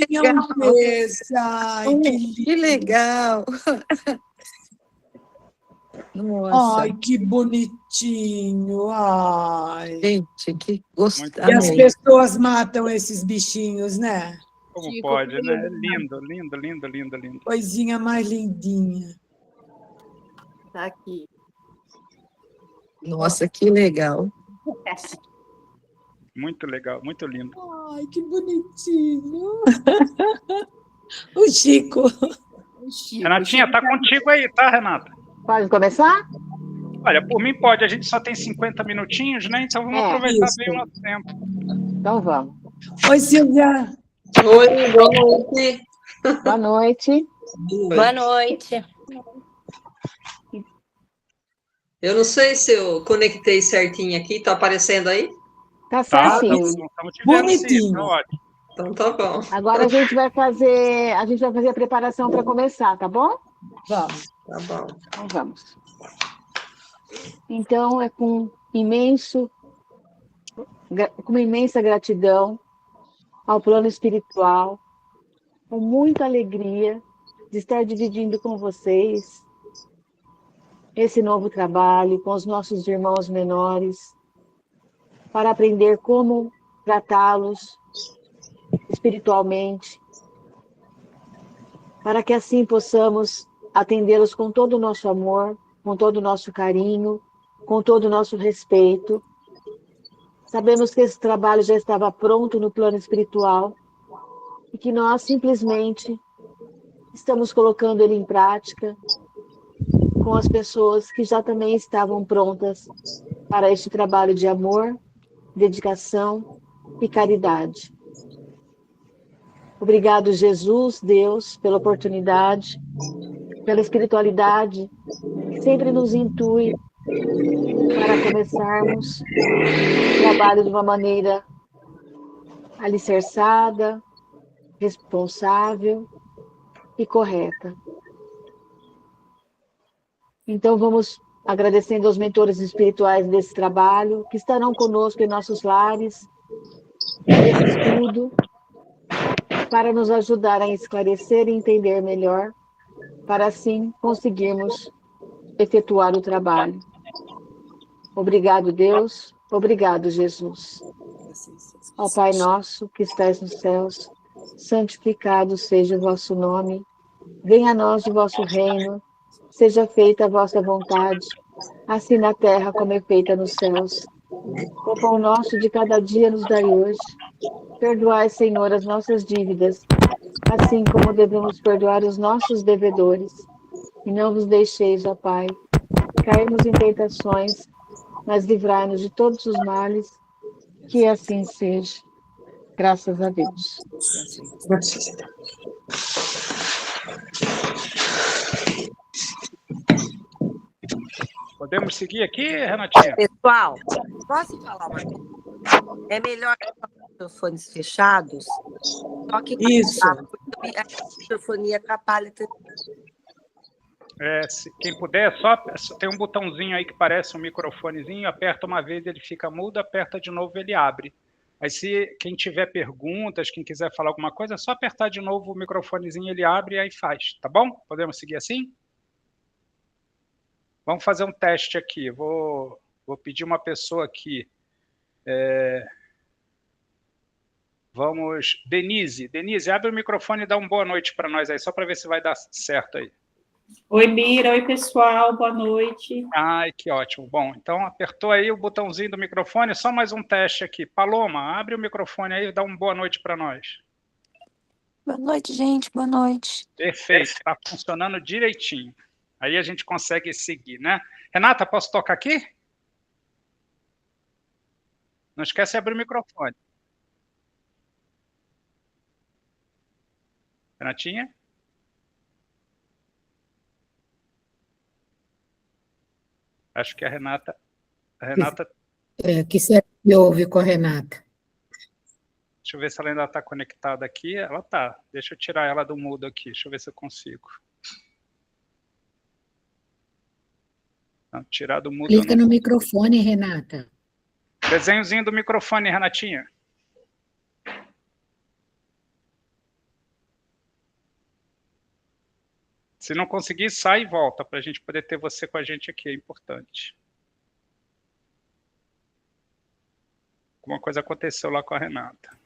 venham ver. Ai, Que legal. Nossa. Ai, que bonitinho. Ai. Gente, que gostoso. E as pessoas matam esses bichinhos, né? Como pode, né? É lindo, lindo, lindo, lindo, lindo. Coisinha mais lindinha. Tá aqui. Nossa, que legal. Muito legal, muito lindo. Ai, que bonitinho. O Chico. Renatinha, tá contigo aí, tá, Renata? Pode começar? Olha, por mim pode, a gente só tem 50 minutinhos, né? Então vamos aproveitar isso. bem o nosso tempo. Então vamos. Oi, Silvia. Oi, boa noite. Boa noite. Boa noite. Eu não sei se eu conectei certinho aqui, tá aparecendo aí? Tá certinho. Estamos te vendo sim, tá ótimo. Então tá bom. Agora a gente vai fazer a preparação para começar, tá bom? Vamos. Tá bom. Então vamos. Então é com imensa gratidão ao plano espiritual, com muita alegria de estar dividindo com vocês esse novo trabalho, com os nossos irmãos menores, para aprender como tratá-los espiritualmente, para que assim possamos atendê-los com todo o nosso amor, com todo o nosso carinho, com todo o nosso respeito. Sabemos que esse trabalho já estava pronto no plano espiritual e que nós simplesmente estamos colocando ele em prática com as pessoas que já também estavam prontas para este trabalho de amor, dedicação e caridade. Obrigado, Jesus, Deus, pela oportunidade, pela espiritualidade que sempre nos intui para começarmos o trabalho de uma maneira alicerçada, responsável e correta. Então, vamos agradecendo aos mentores espirituais desse trabalho, que estarão conosco em nossos lares, nesse estudo, para nos ajudar a esclarecer e entender melhor, para assim conseguirmos efetuar o trabalho. Obrigado, Deus. Obrigado, Jesus. Ó Pai nosso, que estais nos céus, santificado seja o vosso nome. Venha a nós o vosso reino. Seja feita a vossa vontade, assim na terra como é feita nos céus. O pão nosso de cada dia nos dai hoje. Perdoai, Senhor, as nossas dívidas, assim como devemos perdoar os nossos devedores. E não vos deixeis, ó Pai, cairmos em tentações, mas livrai-nos de todos os males, que assim seja. Graças a Deus. Graças a Deus. Podemos seguir aqui, Renatinha? Pessoal, posso falar uma coisa? É melhor os microfones fechados, só que Isso. a microfonia atrapalha também. Quem puder, só tem um botãozinho aí que parece um microfonezinho, aperta uma vez ele fica mudo, aperta de novo ele abre. Aí se quem tiver perguntas, quem quiser falar alguma coisa, é só apertar de novo o microfonezinho, ele abre e aí faz, tá bom? Podemos seguir assim? Vamos fazer um teste aqui, vou pedir uma pessoa aqui. Vamos, Denise, abre o microfone e dá uma boa noite para nós aí, só para ver se vai dar certo aí. Oi, Mira. Oi, pessoal. Boa noite. Ai, que ótimo. Bom, então apertou aí o botãozinho do microfone, só mais um teste aqui. Paloma, abre o microfone aí e dá uma boa noite para nós. Boa noite, gente. Boa noite. Perfeito, está funcionando direitinho. Aí a gente consegue seguir, né? Renata, posso tocar aqui? Não esquece de abrir o microfone. Renatinha? Acho que a Renata... Que será que houve com a Renata? Deixa eu ver se ela ainda está conectada aqui. Ela está. Deixa eu tirar ela do mudo aqui. Deixa eu ver se eu consigo. Não, tirar do mudo. Clica no microfone, Renata. Desenhozinho do microfone, Renatinha. Se não conseguir, sai e volta, para a gente poder ter você com a gente aqui, é importante. Alguma coisa aconteceu lá com a Renata.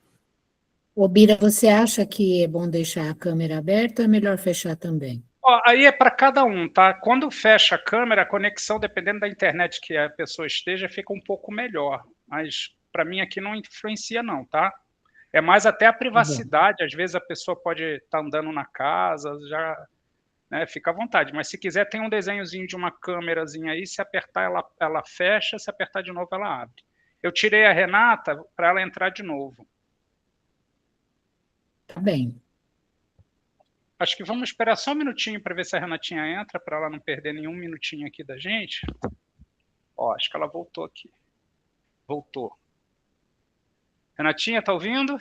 Ô, Bira, você acha que é bom deixar a câmera aberta ou é melhor fechar também? Ó, aí é para cada um, tá? Quando fecha a câmera, a conexão, dependendo da internet que a pessoa esteja, fica um pouco melhor. Mas para mim aqui não influencia não, tá? É mais até a privacidade. Às vezes a pessoa pode estar andando na casa, já, né, fica à vontade. Mas se quiser, tem um desenhozinho de uma câmerazinha aí, se apertar ela fecha, se apertar de novo ela abre. Eu tirei a Renata para ela entrar de novo. Tá bem. Acho que vamos esperar só um minutinho para ver se a Renatinha entra, para ela não perder nenhum minutinho aqui da gente. Ó, acho que ela voltou aqui. Voltou. Renatinha, tá ouvindo?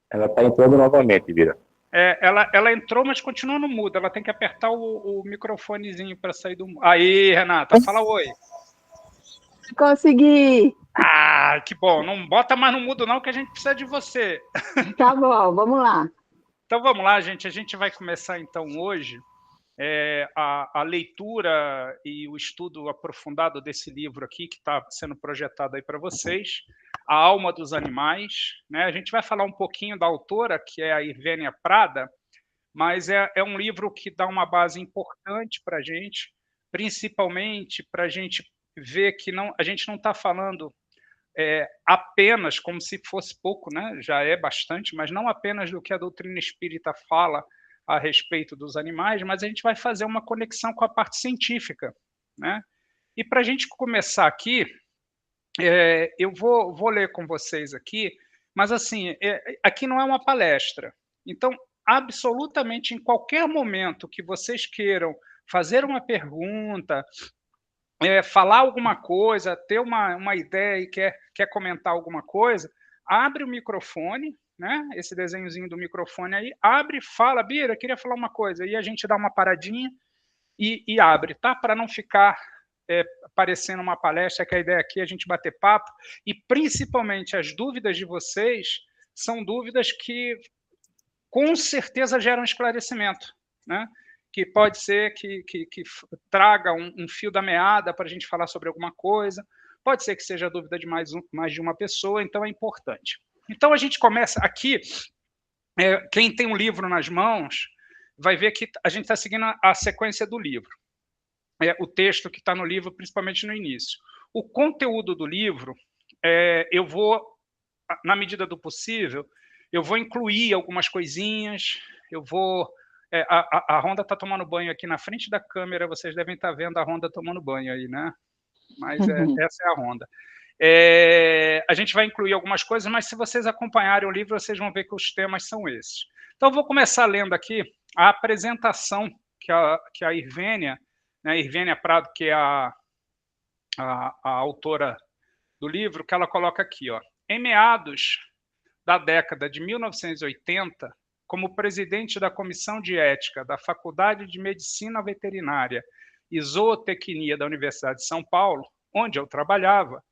Ela está entrando novamente, Bira. Ela entrou, mas continua no mudo. Ela tem que apertar o microfonezinho para sair do mudo. Aí, Renata, fala oi. Consegui! Ah, que bom. Não bota mais no mudo não, que a gente precisa de você. Tá bom, vamos lá. Então vamos lá, gente. A gente vai começar então hoje a leitura e o estudo aprofundado desse livro aqui, que está sendo projetado aí para vocês, A Alma dos Animais. Né? A gente vai falar um pouquinho da autora, que é a Irvênia Prada, mas é um livro que dá uma base importante para a gente, principalmente para a gente ver que a gente não está falando apenas, como se fosse pouco, né? Já é bastante, mas não apenas do que a doutrina espírita fala a respeito dos animais, mas a gente vai fazer uma conexão com a parte científica. Né? E para a gente começar aqui, eu vou ler com vocês aqui, mas assim, aqui não é uma palestra. Então, absolutamente em qualquer momento que vocês queiram fazer uma pergunta, falar alguma coisa, ter uma ideia e quer comentar alguma coisa, abre o microfone, né? Esse desenhozinho do microfone aí, abre e fala, Bira, queria falar uma coisa, e a gente dá uma paradinha e abre, tá? Para não ficar parecendo uma palestra, que a ideia aqui é a gente bater papo, e principalmente as dúvidas de vocês são dúvidas que com certeza geram esclarecimento, né? Que pode ser que traga um fio da meada para a gente falar sobre alguma coisa, pode ser que seja a dúvida de mais de uma pessoa, então é importante. Então a gente começa aqui, quem tem um livro nas mãos vai ver que a gente está seguindo a sequência do livro, o texto que está no livro, principalmente no início. O conteúdo do livro, eu vou, na medida do possível, eu vou incluir algumas coisinhas, eu vou... a Ronda está tomando banho aqui na frente da câmera, vocês devem estar vendo a Ronda tomando banho aí, né? Mas essa é a Ronda. A gente vai incluir algumas coisas, mas se vocês acompanharem o livro, vocês vão ver que os temas são esses. Então, eu vou começar lendo aqui a apresentação que a Irvênia, né, Irvênia Prado, que é a autora do livro, que ela coloca aqui, ó. Em meados da década de 1980, como presidente da Comissão de Ética da Faculdade de Medicina Veterinária e Zootecnia da Universidade de São Paulo, onde eu trabalhava,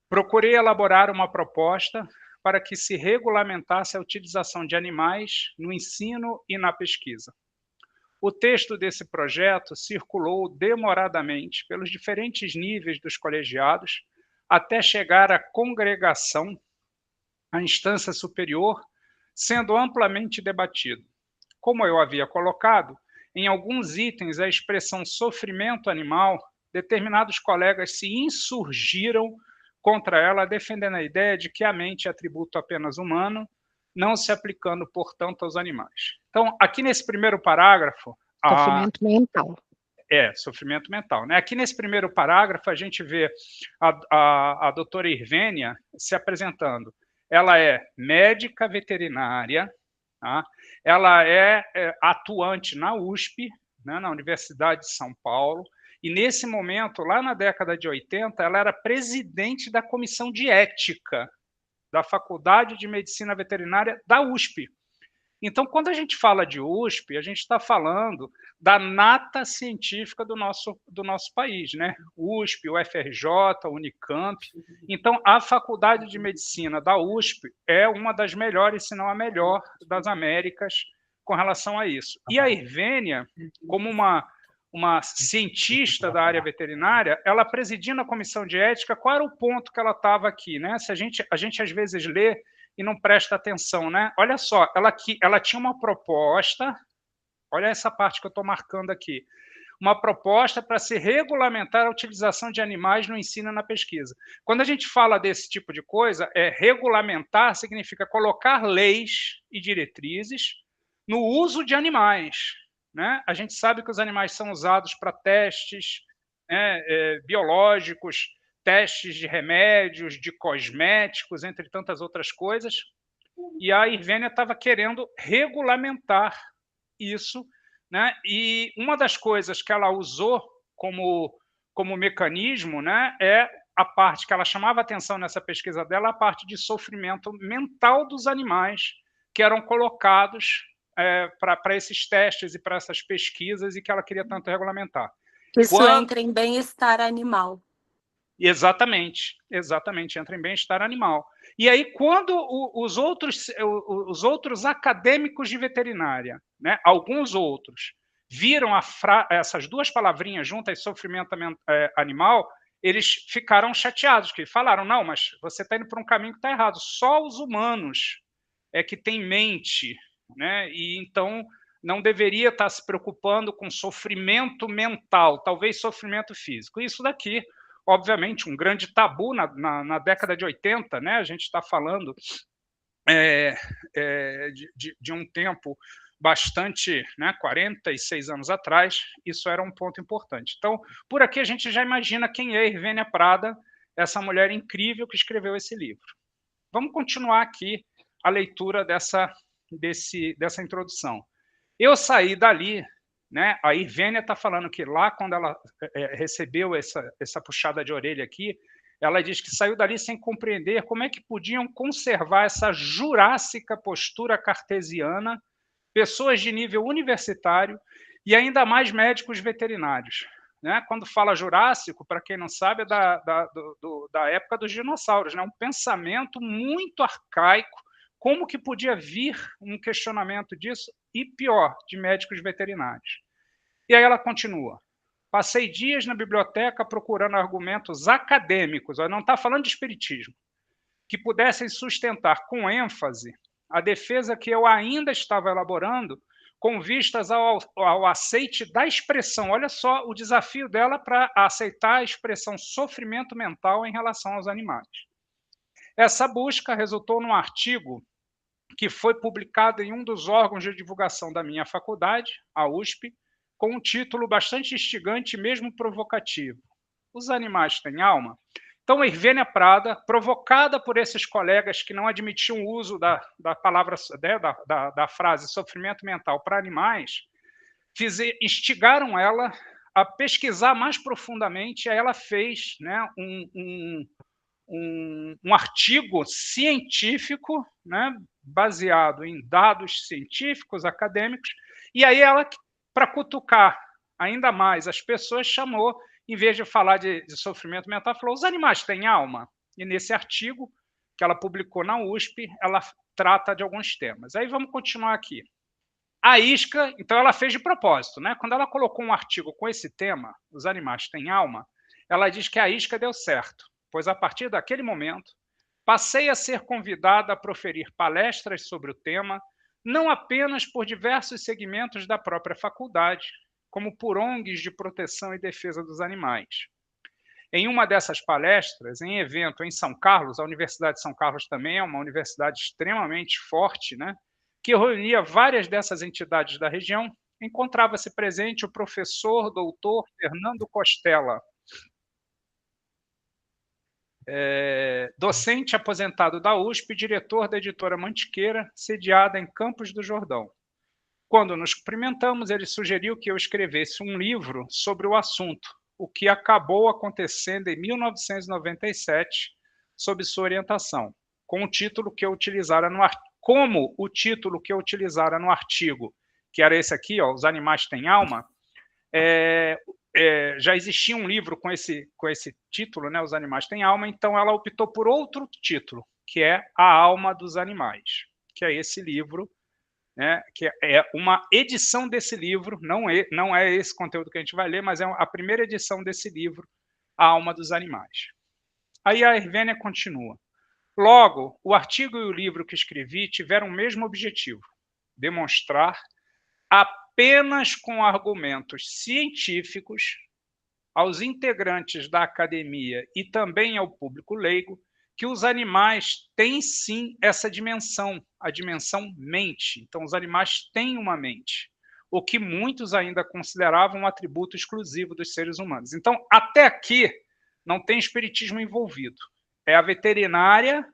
procurei elaborar uma proposta para que se regulamentasse a utilização de animais no ensino e na pesquisa. O texto desse projeto circulou demoradamente pelos diferentes níveis dos colegiados até chegar à congregação, à instância superior, sendo amplamente debatido. Como eu havia colocado, em alguns itens a expressão sofrimento animal, determinados colegas se insurgiram contra ela, defendendo a ideia de que a mente é atributo apenas humano, não se aplicando, portanto, aos animais. Então, aqui nesse primeiro parágrafo... Sofrimento mental. Sofrimento mental. Né? Aqui nesse primeiro parágrafo, a gente vê a doutora Irvênia se apresentando. Ela é médica veterinária, tá? Ela é atuante na USP, né, na Universidade de São Paulo, e nesse momento, lá na década de 80, ela era presidente da Comissão de Ética da Faculdade de Medicina Veterinária da USP. Então, quando a gente fala de USP, a gente está falando da nata científica do nosso país, né? USP, UFRJ, Unicamp. Então, a Faculdade de Medicina da USP é uma das melhores, se não a melhor, das Américas com relação a isso. E a Irvênia, como uma cientista da área veterinária, ela presidindo a comissão de ética, qual era o ponto que ela estava aqui, né? Se a gente às vezes lê e não presta atenção, né? Olha só, ela tinha uma proposta, olha essa parte que eu estou marcando aqui, uma proposta para se regulamentar a utilização de animais no ensino e na pesquisa. Quando a gente fala desse tipo de coisa, regulamentar significa colocar leis e diretrizes no uso de animais, né? A gente sabe que os animais são usados para testes, né, biológicos, testes de remédios, de cosméticos, entre tantas outras coisas. E a Irvênia estava querendo regulamentar isso, né? E uma das coisas que ela usou como mecanismo, né, é a parte que ela chamava atenção nessa pesquisa dela, a parte de sofrimento mental dos animais que eram colocados para esses testes e para essas pesquisas e que ela queria tanto regulamentar. Isso entra em bem-estar animal. Exatamente, entra em bem-estar animal. E aí, quando os outros acadêmicos de veterinária, né, alguns outros, viram essas duas palavrinhas juntas, sofrimento animal, eles ficaram chateados, que falaram, não, mas você está indo por um caminho que está errado, só os humanos é que têm mente, né, e então não deveria estar se preocupando com sofrimento mental, talvez sofrimento físico. Isso daqui, obviamente, um grande tabu na década de 80, né? A gente está falando de um tempo bastante, né, 46 anos atrás, isso era um ponto importante. Então, por aqui a gente já imagina quem é Irvênia Prada, essa mulher incrível que escreveu esse livro. Vamos continuar aqui a leitura dessa introdução. Eu saí dali, né? A Irvênia está falando que lá, quando ela recebeu essa puxada de orelha aqui, ela diz que saiu dali sem compreender como é que podiam conservar essa jurássica postura cartesiana pessoas de nível universitário e ainda mais médicos veterinários. Né? Quando fala jurássico, para quem não sabe, é da época dos dinossauros, né? Um pensamento muito arcaico, como que podia vir um questionamento disso, e pior, de médicos veterinários. E aí ela continua. Passei dias na biblioteca procurando argumentos acadêmicos, ela não está falando de espiritismo, que pudessem sustentar com ênfase a defesa que eu ainda estava elaborando com vistas ao aceite da expressão. Olha só o desafio dela para aceitar a expressão sofrimento mental em relação aos animais. Essa busca resultou num artigo que foi publicado em um dos órgãos de divulgação da minha faculdade, a USP, com um título bastante instigante e mesmo provocativo. Os animais têm alma? Então, a Irvênia Prada, provocada por esses colegas que não admitiam o uso da palavra, da frase sofrimento mental para animais, instigaram ela a pesquisar mais profundamente, e aí ela fez, né, um artigo científico, né, baseado em dados científicos, acadêmicos, e aí ela, para cutucar ainda mais as pessoas, chamou, em vez de falar de sofrimento mental, falou, os animais têm alma? E nesse artigo que ela publicou na USP, ela trata de alguns temas. Aí vamos continuar aqui. A isca, então ela fez de propósito, né? Quando ela colocou um artigo com esse tema, os animais têm alma, ela diz que a isca deu certo, pois a partir daquele momento, passei a ser convidada a proferir palestras sobre o tema, não apenas por diversos segmentos da própria faculdade, como por ONGs de proteção e defesa dos animais. Em uma dessas palestras, em evento em São Carlos, a Universidade de São Carlos também é uma universidade extremamente forte, né, que reunia várias dessas entidades da região, encontrava-se presente o professor doutor Fernando Costella, docente aposentado da USP, diretor da editora Mantiqueira, sediada em Campos do Jordão. Quando nos cumprimentamos, ele sugeriu que eu escrevesse um livro sobre o assunto, o que acabou acontecendo em 1997, sob sua orientação, com o título que eu utilizara como o título que eu utilizara no artigo, que era esse aqui, ó, Os Animais Têm Alma, já existia um livro com esse título, né, Os Animais Têm Alma, então ela optou por outro título, que é A Alma dos Animais, que é esse livro, né, que é uma edição desse livro, não é esse conteúdo que a gente vai ler, mas é a primeira edição desse livro, A Alma dos Animais. Aí a Irvênia continua. Logo, o artigo e o livro que escrevi tiveram o mesmo objetivo, demonstrar apenas com argumentos científicos aos integrantes da academia e também ao público leigo que os animais têm sim essa dimensão, a dimensão mente. Então, os animais têm uma mente, o que muitos ainda consideravam um atributo exclusivo dos seres humanos. Então, até aqui, não tem espiritismo envolvido. É a veterinária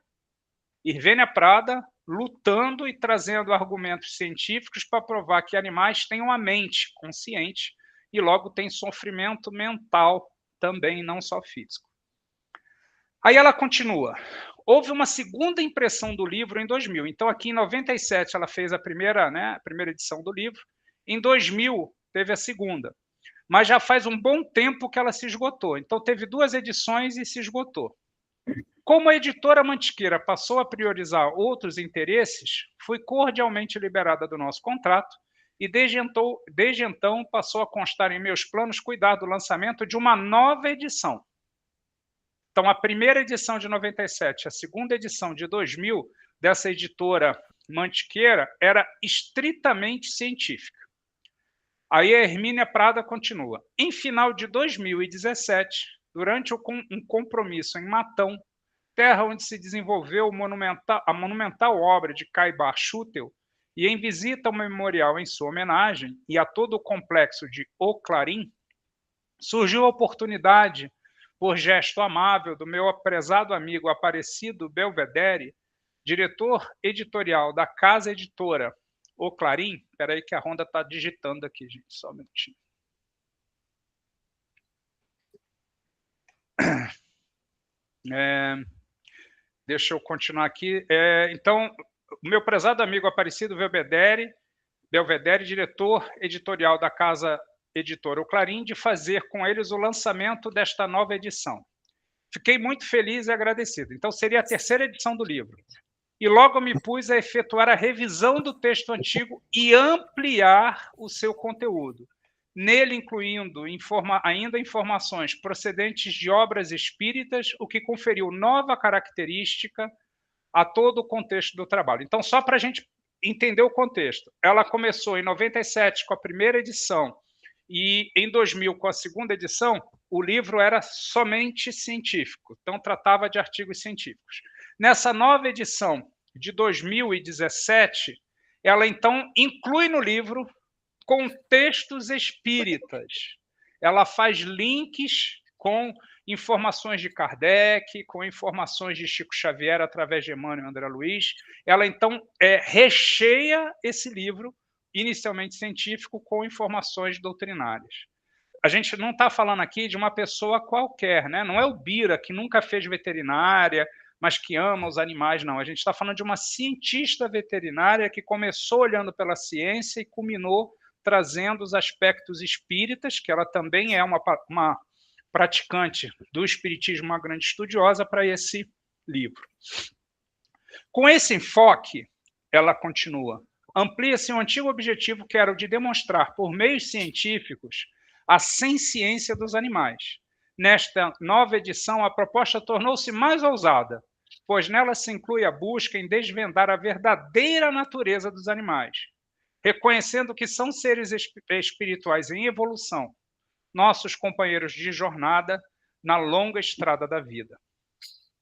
Irvênia Prada lutando e trazendo argumentos científicos para provar que animais têm uma mente consciente e logo tem sofrimento mental também, não só físico. Aí ela continua. Houve uma segunda impressão do livro em 2000. Então, aqui em 97, ela fez a primeira edição do livro. Em 2000, teve a segunda. Mas já faz um bom tempo que ela se esgotou. Então, teve 2 edições e se esgotou. Como a editora Mantiqueira passou a priorizar outros interesses, fui cordialmente liberada do nosso contrato e, desde então, passou a constar em meus planos cuidar do lançamento de uma nova edição. Então, a primeira edição de 97, a segunda edição de 2000, dessa editora Mantiqueira, era estritamente científica. Aí a Hermínia Prada continua. Em final de 2017, durante um compromisso em Matão, terra onde se desenvolveu a monumental obra de Caibar Schutel, e em visita ao memorial em sua homenagem e a todo o complexo de O Clarim, surgiu a oportunidade, por gesto amável do meu prezado amigo Aparecido Belvedere, diretor editorial da casa editora O Clarim. Espera aí que a Ronda está digitando aqui, gente, só um minutinho. Deixa eu continuar aqui. Então, o meu prezado amigo Aparecido Belvedere, diretor editorial da casa editora O Clarim, de fazer com eles o lançamento desta nova edição. Fiquei muito feliz e agradecido. Então, seria a terceira edição do livro. E logo me pus a efetuar a revisão do texto antigo e ampliar o seu conteúdo, nele incluindo ainda informações procedentes de obras espíritas, o que conferiu nova característica a todo o contexto do trabalho. Então, só para a gente entender o contexto, ela começou em 97 com a primeira edição e em 2000 com a segunda edição, o livro era somente científico, então tratava de artigos científicos. Nessa nova edição de 2017, ela então inclui no livro contextos espíritas. Ela faz links com informações de Kardec, com informações de Chico Xavier através de Emmanuel e André Luiz. Ela, então, recheia esse livro, inicialmente científico, com informações doutrinárias. A gente não está falando aqui de uma pessoa qualquer, né? Não é o Bira, que nunca fez veterinária, mas que ama os animais, não. A gente está falando de uma cientista veterinária que começou olhando pela ciência e culminou trazendo os aspectos espíritas, que ela também é uma praticante do espiritismo, uma grande estudiosa, para esse livro. Com esse enfoque, ela continua, amplia-se um antigo objetivo que era o de demonstrar, por meios científicos, a senciência dos animais. Nesta nova edição, a proposta tornou-se mais ousada, pois nela se inclui a busca em desvendar a verdadeira natureza dos animais, reconhecendo que são seres espirituais em evolução, nossos companheiros de jornada na longa estrada da vida.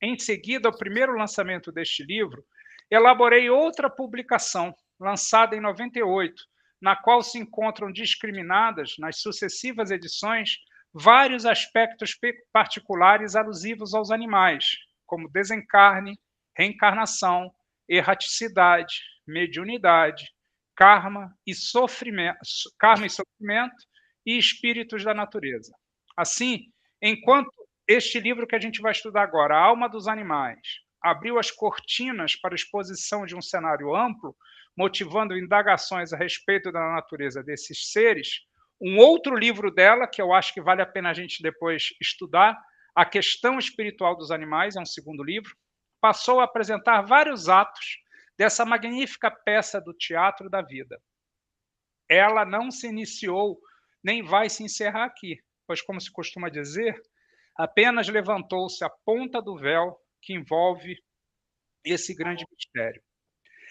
Em seguida, ao primeiro lançamento deste livro, elaborei outra publicação, lançada em 98, na qual se encontram discriminadas, nas sucessivas edições, vários aspectos particulares alusivos aos animais, como desencarne, reencarnação, erraticidade, mediunidade, karma e sofrimento e espíritos da natureza. Assim, enquanto este livro que a gente vai estudar agora, A Alma dos Animais, abriu as cortinas para a exposição de um cenário amplo, motivando indagações a respeito da natureza desses seres, um outro livro dela, que eu acho que vale a pena a gente depois estudar, A Questão Espiritual dos Animais, é um segundo livro, passou a apresentar vários atos dessa magnífica peça do teatro da vida. Ela não se iniciou, nem vai se encerrar aqui, pois, como se costuma dizer, apenas levantou-se a ponta do véu que envolve esse grande mistério.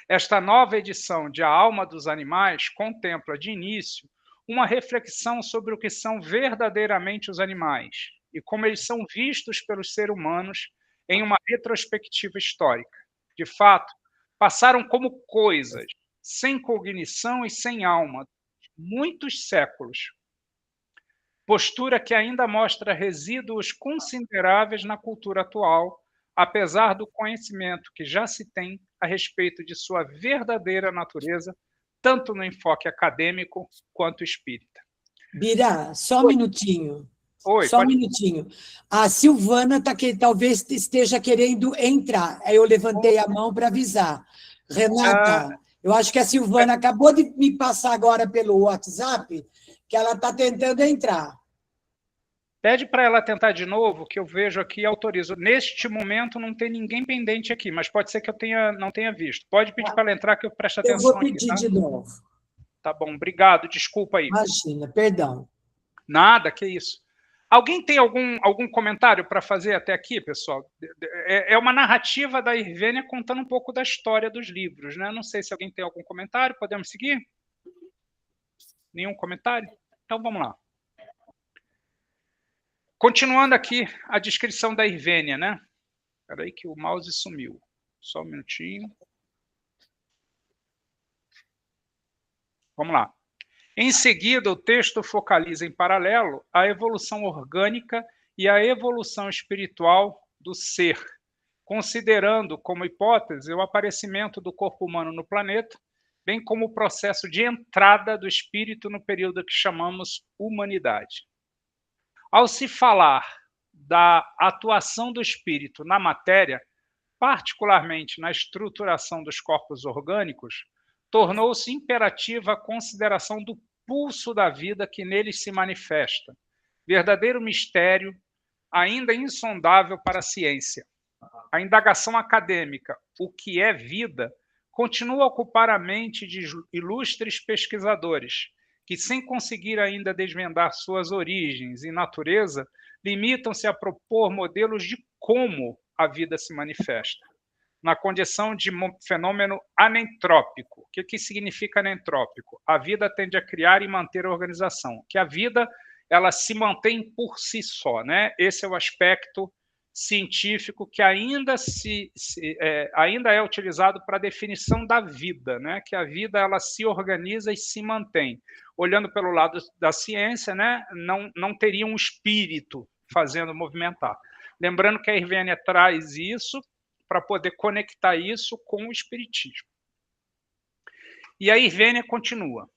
Esta nova edição de A Alma dos Animais contempla, de início, uma reflexão sobre o que são verdadeiramente os animais e como eles são vistos pelos seres humanos em uma retrospectiva histórica. De fato, passaram como coisas, sem cognição e sem alma, muitos séculos. Postura que ainda mostra resíduos consideráveis na cultura atual, apesar do conhecimento que já se tem a respeito de sua verdadeira natureza, tanto no enfoque acadêmico quanto espírita. Bira, só um minutinho. Oi, Só um minutinho. A Silvana talvez esteja querendo entrar. Aí eu levantei a mão para avisar. Renata, eu acho que a Silvana acabou de me passar agora pelo WhatsApp que ela está tentando entrar. Pede para ela tentar de novo, que eu vejo aqui e autorizo. Neste momento não tem ninguém pendente aqui, mas pode ser que eu não tenha visto. Pode pedir para ela entrar que eu presto atenção. Eu vou pedir aqui, tá? de novo. Tá bom, obrigado, desculpa aí. Imagina, perdão. Nada, que isso. Alguém tem algum comentário para fazer até aqui, pessoal? É uma narrativa da Irvênia contando um pouco da história dos livros, né? Não sei se alguém tem algum comentário, podemos seguir? Nenhum comentário? Então vamos lá. Continuando aqui a descrição da Irvênia, né? Espera aí que o mouse sumiu. Só um minutinho. Vamos lá. Em seguida, o texto focaliza em paralelo a evolução orgânica e a evolução espiritual do ser, considerando como hipótese o aparecimento do corpo humano no planeta, bem como o processo de entrada do espírito no período que chamamos humanidade. Ao se falar da atuação do espírito na matéria, particularmente na estruturação dos corpos orgânicos, tornou-se imperativa a consideração do pulso da vida que neles se manifesta, verdadeiro mistério ainda insondável para a ciência. A indagação acadêmica, o que é vida, continua a ocupar a mente de ilustres pesquisadores, que, sem conseguir ainda desvendar suas origens e natureza, limitam-se a propor modelos de como a vida se manifesta, na condição de fenômeno anentrópico. O que significa anentrópico? A vida tende a criar e manter a organização, que a vida ela se mantém por si só, né? Esse é o aspecto científico que ainda é utilizado para a definição da vida, né? Que a vida ela se organiza e se mantém. Olhando pelo lado da ciência, né? Não teria um espírito fazendo movimentar. Lembrando que a Irvênia traz isso para poder conectar isso com o espiritismo. E a Irvênia continua.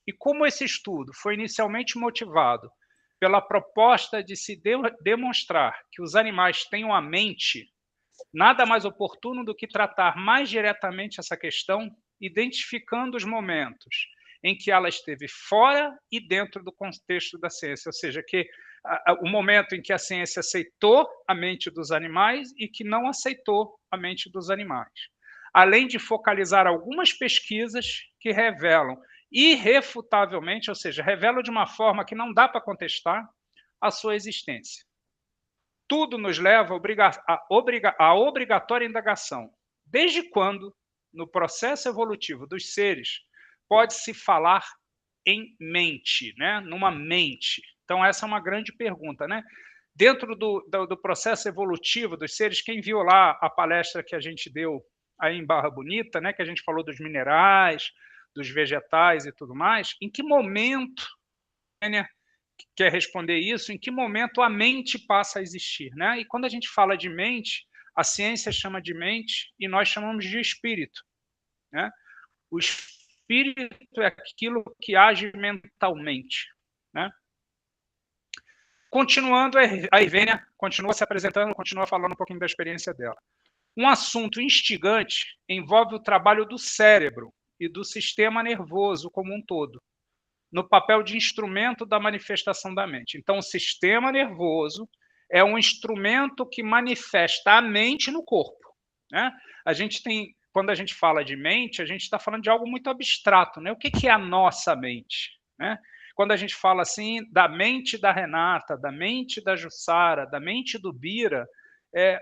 E como esse estudo foi inicialmente motivado pela proposta de se demonstrar que os animais têm uma mente, nada mais oportuno do que tratar mais diretamente essa questão, identificando os momentos em que ela esteve fora e dentro do contexto da ciência, ou seja, que o momento em que a ciência aceitou a mente dos animais e que não aceitou a mente dos animais. Além de focalizar algumas pesquisas que revelam irrefutavelmente, ou seja, revelam de uma forma que não dá para contestar a sua existência. Tudo nos leva à obrigatória indagação. Desde quando, no processo evolutivo dos seres, pode-se falar em mente, né? Numa mente? Então, essa é uma grande pergunta, né? Dentro do processo evolutivo dos seres, quem viu lá a palestra que a gente deu aí em Barra Bonita, né? Que a gente falou dos minerais, dos vegetais e tudo mais, em que momento, né, quer responder isso, em que momento a mente passa a existir, né? E quando a gente fala de mente, a ciência chama de mente e nós chamamos de espírito, né? O espírito é aquilo que age mentalmente, né? Continuando, a Irvênia continua se apresentando, continua falando um pouquinho da experiência dela. Um assunto instigante envolve o trabalho do cérebro e do sistema nervoso como um todo, no papel de instrumento da manifestação da mente. Então, o sistema nervoso é um instrumento que manifesta a mente no corpo, né? Quando a gente fala de mente, a gente está falando de algo muito abstrato, né? O que é a nossa mente, né? Quando a gente fala assim da mente da Renata, da mente da Jussara, da mente do Bira,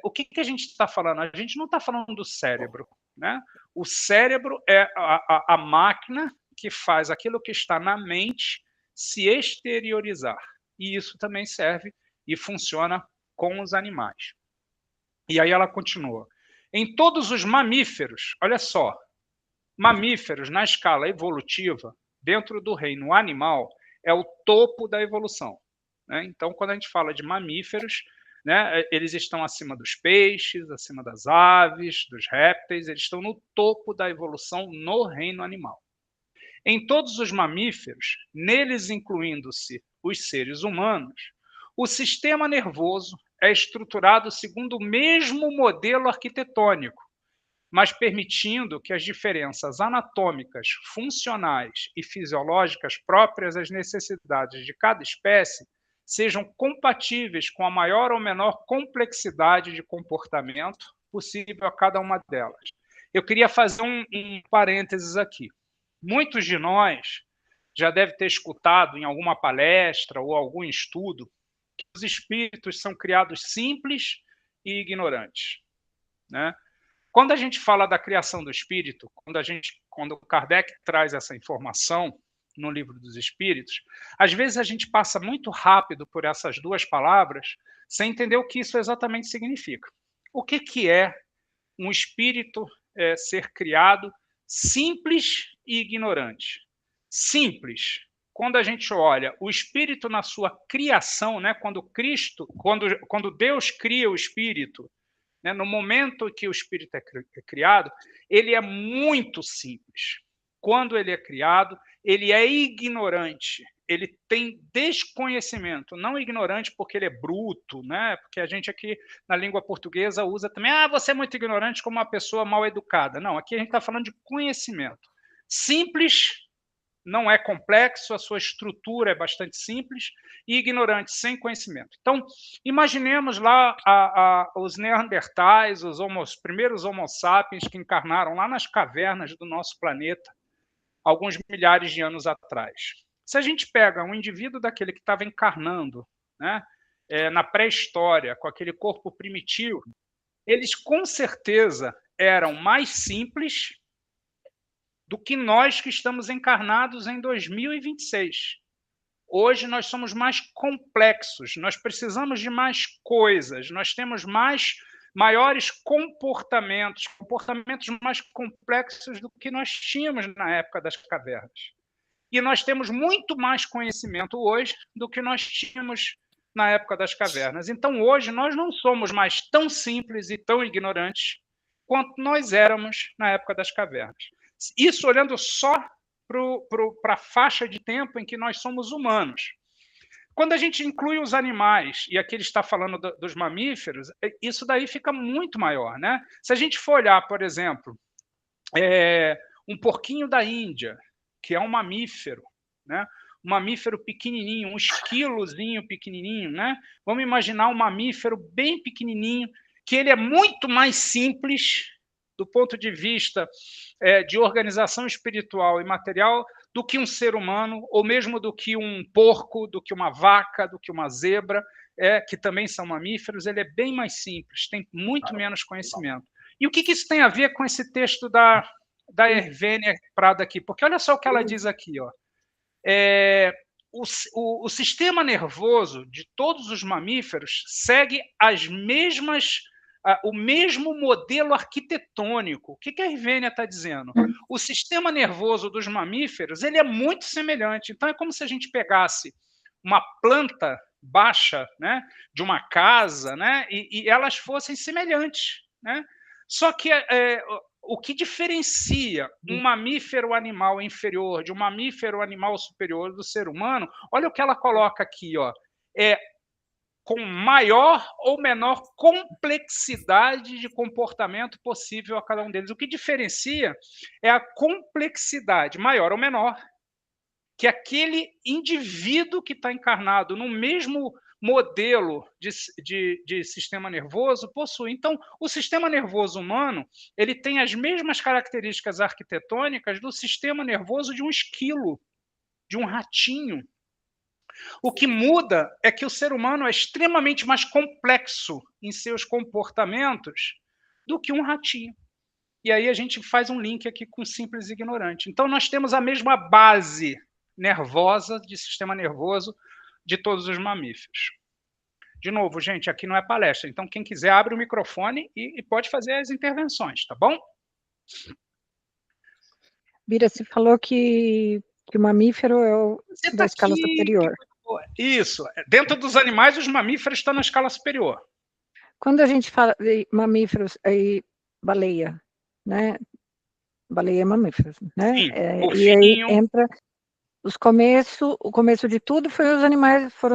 o que a gente está falando? A gente não está falando do cérebro, né? O cérebro é a máquina que faz aquilo que está na mente se exteriorizar. E isso também serve e funciona com os animais. E aí ela continua. Em todos os mamíferos, olha só, mamíferos na escala evolutiva, dentro do reino animal, é o topo da evolução, né? Então, quando a gente fala de mamíferos, né, eles estão acima dos peixes, acima das aves, dos répteis, eles estão no topo da evolução no reino animal. Em todos os mamíferos, neles incluindo-se os seres humanos, o sistema nervoso é estruturado segundo o mesmo modelo arquitetônico, mas permitindo que as diferenças anatômicas, funcionais e fisiológicas próprias às necessidades de cada espécie sejam compatíveis com a maior ou menor complexidade de comportamento possível a cada uma delas. Eu queria fazer um parênteses aqui. Muitos de nós já devem ter escutado em alguma palestra ou algum estudo que os espíritos são criados simples e ignorantes, né? Quando a gente fala da criação do espírito, quando o Kardec traz essa informação no Livro dos Espíritos, às vezes a gente passa muito rápido por essas duas palavras sem entender o que isso exatamente significa. O que é um espírito ser criado simples e ignorante? Simples. Quando a gente olha o espírito na sua criação, né, quando Deus cria o espírito, né, no momento que o espírito é criado, ele é muito simples. Quando ele é criado, ele é ignorante, ele tem desconhecimento, não ignorante porque ele é bruto, né? Porque a gente aqui na língua portuguesa usa também, você é muito ignorante como uma pessoa mal educada. Não, aqui a gente está falando de conhecimento. Simples não é complexo, a sua estrutura é bastante simples, e ignorante, sem conhecimento. Então, imaginemos lá os neandertais, os primeiros homo sapiens que encarnaram lá nas cavernas do nosso planeta, alguns milhares de anos atrás. Se a gente pega um indivíduo daquele que estava encarnando, né, na pré-história, com aquele corpo primitivo, eles com certeza eram mais simples do que nós que estamos encarnados em 2026. Hoje nós somos mais complexos, nós precisamos de mais coisas, nós temos maiores comportamentos mais complexos do que nós tínhamos na época das cavernas. E nós temos muito mais conhecimento hoje do que nós tínhamos na época das cavernas. Então, hoje, nós não somos mais tão simples e tão ignorantes quanto nós éramos na época das cavernas. Isso olhando só para a faixa de tempo em que nós somos humanos. Quando a gente inclui os animais, e aqui ele está falando dos mamíferos, isso daí fica muito maior, né? Se a gente for olhar, por exemplo, um porquinho da Índia, que é um mamífero, né? Um mamífero pequenininho, um esquilozinho pequenininho, né? Vamos imaginar um mamífero bem pequenininho, que ele é muito mais simples do ponto de vista de organização espiritual e material do que um ser humano, ou mesmo do que um porco, do que uma vaca, do que uma zebra, que também são mamíferos. Ele é bem mais simples, tem muito menos conhecimento. E o que isso tem a ver com esse texto da Hervênia Prada aqui? Porque olha só o que ela diz aqui, ó. O sistema nervoso de todos os mamíferos segue o mesmo modelo arquitetônico. O que a Hervênia está dizendo? O sistema nervoso dos mamíferos ele é muito semelhante. Então, é como se a gente pegasse uma planta baixa, né, de uma casa, né, e elas fossem semelhantes, né? Só que o que diferencia um mamífero animal inferior de um mamífero animal superior do ser humano, olha o que ela coloca aqui, ó, com maior ou menor complexidade de comportamento possível a cada um deles. O que diferencia é a complexidade, maior ou menor, que aquele indivíduo que está encarnado no mesmo modelo de sistema nervoso possui. Então, o sistema nervoso humano ele tem as mesmas características arquitetônicas do sistema nervoso de um esquilo, de um ratinho. O que muda é que o ser humano é extremamente mais complexo em seus comportamentos do que um ratinho. E aí a gente faz um link aqui com simples ignorante. Então, nós temos a mesma base nervosa de sistema nervoso de todos os mamíferos. De novo, gente, aqui não é palestra, então quem quiser abre o microfone e pode fazer as intervenções, tá bom? Bira, você falou que o mamífero é o da escala superior. Isso. Dentro dos animais, os mamíferos estão na escala superior. Quando a gente fala de mamíferos, aí, baleia, né? Baleia é mamífero, né? Sim, e aí entra o começo de tudo foram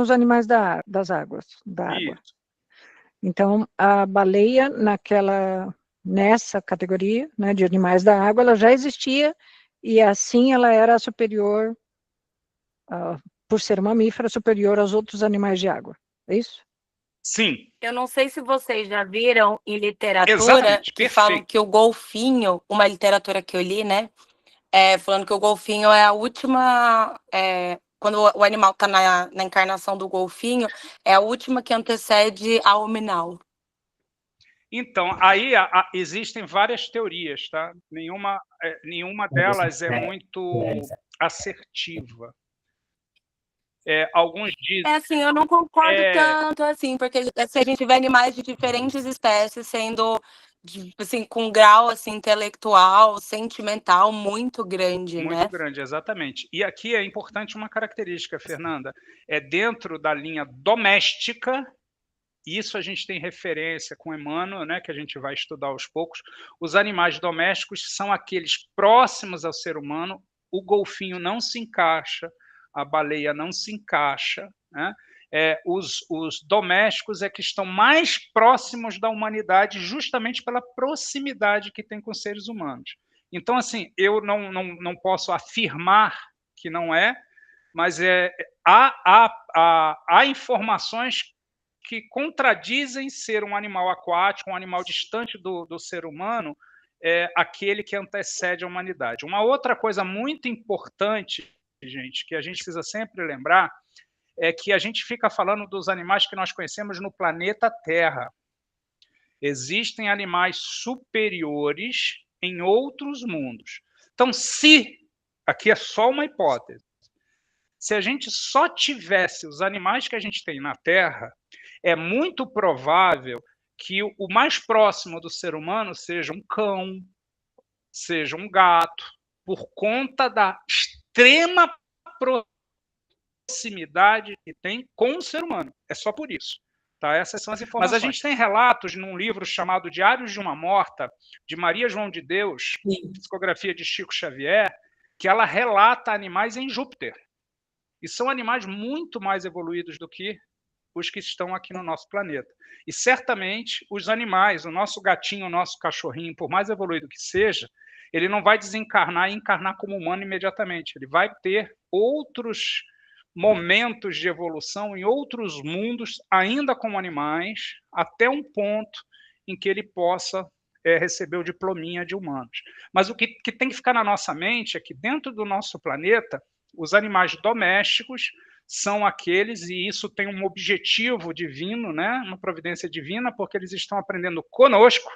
os animais das águas, da água. Isso. Então, a baleia, nessa categoria, né, de animais da água, ela já existia, e assim ela era superior, por ser mamífera, superior aos outros animais de água. É isso? Sim. Eu não sei se vocês já viram em literatura que falam que o golfinho, uma literatura que eu li, né? Falando que o golfinho é a última. Quando o animal está na encarnação do golfinho, é a última que antecede a hominal. Então, aí existem várias teorias, tá? Nenhuma delas é muito assertiva. Alguns dizem... assim, eu não concordo tanto, assim, porque se a gente vê animais de diferentes espécies sendo, assim, com um grau, assim, intelectual, sentimental muito grande, né? Muito grande, exatamente. E aqui é importante uma característica, Fernanda, dentro da linha doméstica, isso a gente tem referência com Emmanuel, né, que a gente vai estudar aos poucos, os animais domésticos são aqueles próximos ao ser humano, o golfinho não se encaixa, a baleia não se encaixa, né? Os domésticos é que estão mais próximos da humanidade justamente pela proximidade que tem com os seres humanos. Então, assim, eu não posso afirmar que não mas há informações que contradizem ser um animal aquático, um animal distante do ser humano, aquele que antecede a humanidade. Uma outra coisa muito importante, gente, que a gente precisa sempre lembrar, é que a gente fica falando dos animais que nós conhecemos no planeta Terra. Existem animais superiores em outros mundos. Então, aqui é só uma hipótese, se a gente só tivesse os animais que a gente tem na Terra, é muito provável que o mais próximo do ser humano seja um cão, seja um gato, por conta da extrema proximidade que tem com o ser humano. É só por isso. Tá? Essas são as informações. Mas a gente tem relatos num livro chamado Diários de uma Morta, de Maria João de Deus, psicografia de Chico Xavier, que ela relata animais em Júpiter. E são animais muito mais evoluídos do que os que estão aqui no nosso planeta. E certamente os animais, o nosso gatinho, o nosso cachorrinho, por mais evoluído que seja, ele não vai desencarnar e encarnar como humano imediatamente. Ele vai ter outros momentos de evolução em outros mundos, ainda como animais, até um ponto em que ele possa receber o diplominha de humanos. Mas o que tem que ficar na nossa mente é que dentro do nosso planeta, os animais domésticos são aqueles, e isso tem um objetivo divino, né? Uma providência divina, porque eles estão aprendendo conosco,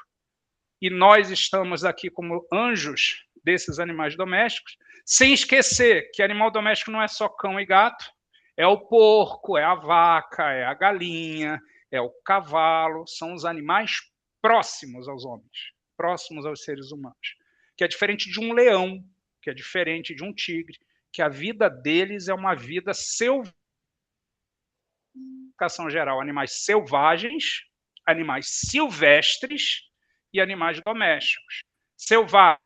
e nós estamos aqui como anjos desses animais domésticos, sem esquecer que animal doméstico não é só cão e gato, é o porco, é a vaca, é a galinha, é o cavalo, são os animais próximos aos homens, próximos aos seres humanos, que é diferente de um leão, que é diferente de um tigre, que a vida deles é uma vida selvagem, geral, animais selvagens, animais silvestres e animais domésticos. Selvagens,